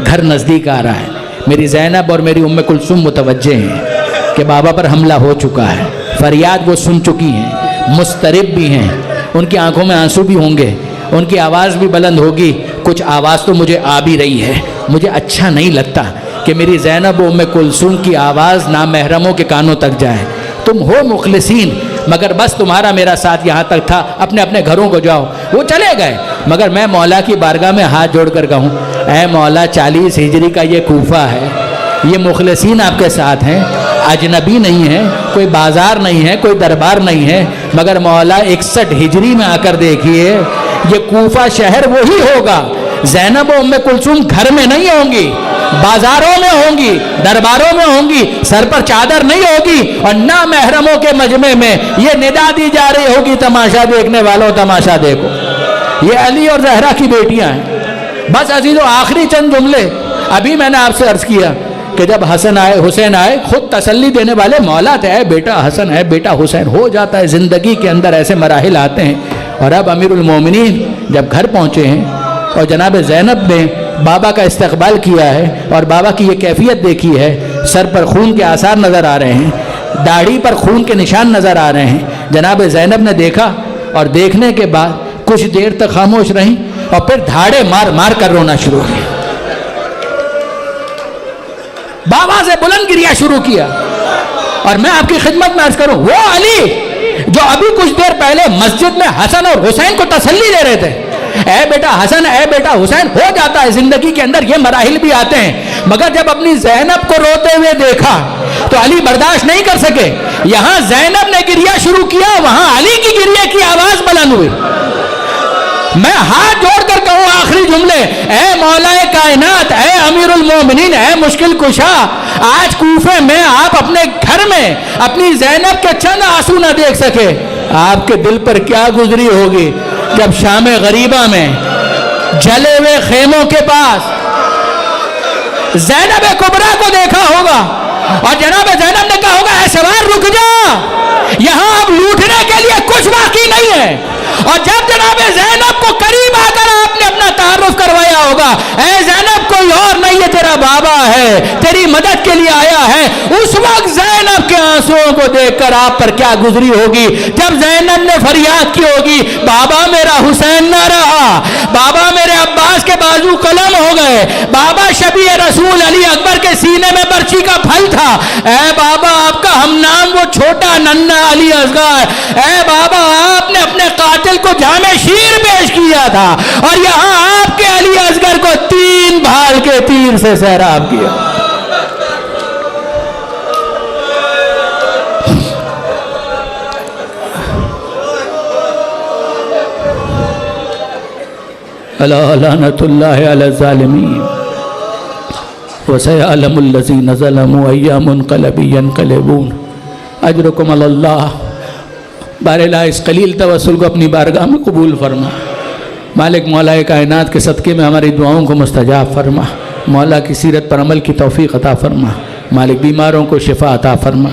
[SPEAKER 1] گھر نزدیک آ رہا ہے، میری زینب اور میری ام کلثوم متوجہ ہیں کہ بابا پر حملہ ہو چکا ہے، فریاد وہ سن چکی ہیں، مضطرب بھی ہیں، ان کی آنکھوں میں آنسو بھی ہوں گے، ان کی آواز بھی بلند ہوگی، کچھ آواز تو مجھے آ بھی رہی ہے، مجھے اچھا نہیں لگتا کہ میری زینب و ام کلثوم کی آواز نامحرموں کے کانوں تک جائے۔ تم ہو مخلصین، مگر بس تمہارا میرا ساتھ یہاں تک تھا، اپنے اپنے گھروں کو جاؤ۔ وہ چلے گئے، مگر میں مولا کی بارگاہ میں ہاتھ جوڑ کر کہوں اے مولا 40 ہجری کا یہ کوفہ ہے، یہ مخلصین آپ کے ساتھ ہیں، اجنبی نہیں ہے، کوئی بازار نہیں ہے، کوئی دربار نہیں ہے، مگر مولا 61 ہجری میں آ کر دیکھیے یہ کوفہ شہر وہی ہوگا، زینب و ام کلثوم گھر میں نہیں ہوں گی، بازاروں میں ہوں گی، درباروں میں ہوں گی، سر پر چادر نہیں ہوگی، اور نہ محرموں کے مجمع میں یہ ندا دی جا رہی ہوگی تماشا دیکھنے والوں تماشا دیکھو، یہ علی اور زہرا کی بیٹیاں ہیں۔ بس عزیزو آخری چند جملے ابھی میں نے آپ سے عرض کیا کہ جب حسن آئے حسین آئے، خود تسلی دینے والے مولا تھے، اے بیٹا حسن ہے، بیٹا حسین، ہو جاتا ہے، زندگی کے اندر ایسے مراحل آتے ہیں۔ اور اب امیر المومنین جب گھر پہنچے ہیں اور جناب زینب نے بابا کا استقبال کیا ہے اور بابا کی یہ کیفیت دیکھی ہے، سر پر خون کے آثار نظر آ رہے ہیں، داڑھی پر خون کے نشان نظر آ رہے ہیں، جناب زینب نے دیکھا اور دیکھنے کے بعد کچھ دیر تک خاموش رہیں اور پھر دھاڑے مار مار کر رونا شروع کیا، بابا سے بلند گریا شروع کیا۔ اور میں آپ کی خدمت میں عرض کروں، وہ علی جو ابھی کچھ دیر پہلے مسجد میں حسن اور حسین کو تسلی دے رہے تھے، اے بیٹا حسن، اے بیٹا حسین، ہو جاتا ہے زندگی کے اندر یہ مراحل بھی آتے ہیں، مگر جب اپنی زینب کو روتے ہوئے دیکھا تو علی برداشت نہیں کر سکے، یہاں زینب نے گریا شروع کیا، وہاں علی کی گریے کی آواز بلند ہوئی۔ میں ہاتھ جوڑ کر کہوں آخری جملے، اے مولا کائنات، اے امیر المومنین، اے مشکل کشا، آج کوفے میں آپ اپنے گھر میں اپنی زینب کے چند آنسو نہ دیکھ سکے، آپ کے دل پر کیا گزری ہوگی جب شام غریبہ میں جلے ہوئے خیموں کے پاس زینب کبریٰ کو دیکھا ہوگا اور جناب زینب نے کہا ہوگا اے سوار رک جا، یہاں اب لوٹنے کے لیے کچھ باقی نہیں ہے۔ اور جب جناب زینب کو قریب آ کر آپ نے اپنا تعارف کروایا ہوگا، اے زینب کوئی اور نہیں ہے، تیرا بابا ہے، تیری مدد کے لیے آیا ہے، اس وقت زینب کے آنسوؤں کو دیکھ کر آپ پر کیا گزری ہوگی جب زینب نے فریاد کی ہوگی بابا میرا حسین نہ رہا، بابا میرے عباس کے بازو قلم ہو گئے، بابا شبیہ رسول علی اکبر کے سینے میں برچی کا پھل تھا، اے بابا آپ کا ہم نام وہ چھوٹا ننھا علی اصغر، اے بابا آپ نے اپنے قاتل کو جامع شیر پیش کیا تھا اور یہاں آپ کے علی اصغر کو 3 بھال کے تیر سے سیراب کیا۔ الا لعنۃ اللہ علی الظالمین وسيعلم الذين ظلموا أي منقلب ينقلبون اجرکم علی اللہ۔ باراللہ اس قلیل توسل کو اپنی بارگاہ میں قبول فرما، مالک مولا کائنات کے صدقے میں ہماری دعاؤں کو مستجاب فرما، مولا کی سیرت پر عمل کی توفیق عطا فرما، مالک بیماروں کو شفا عطا فرما،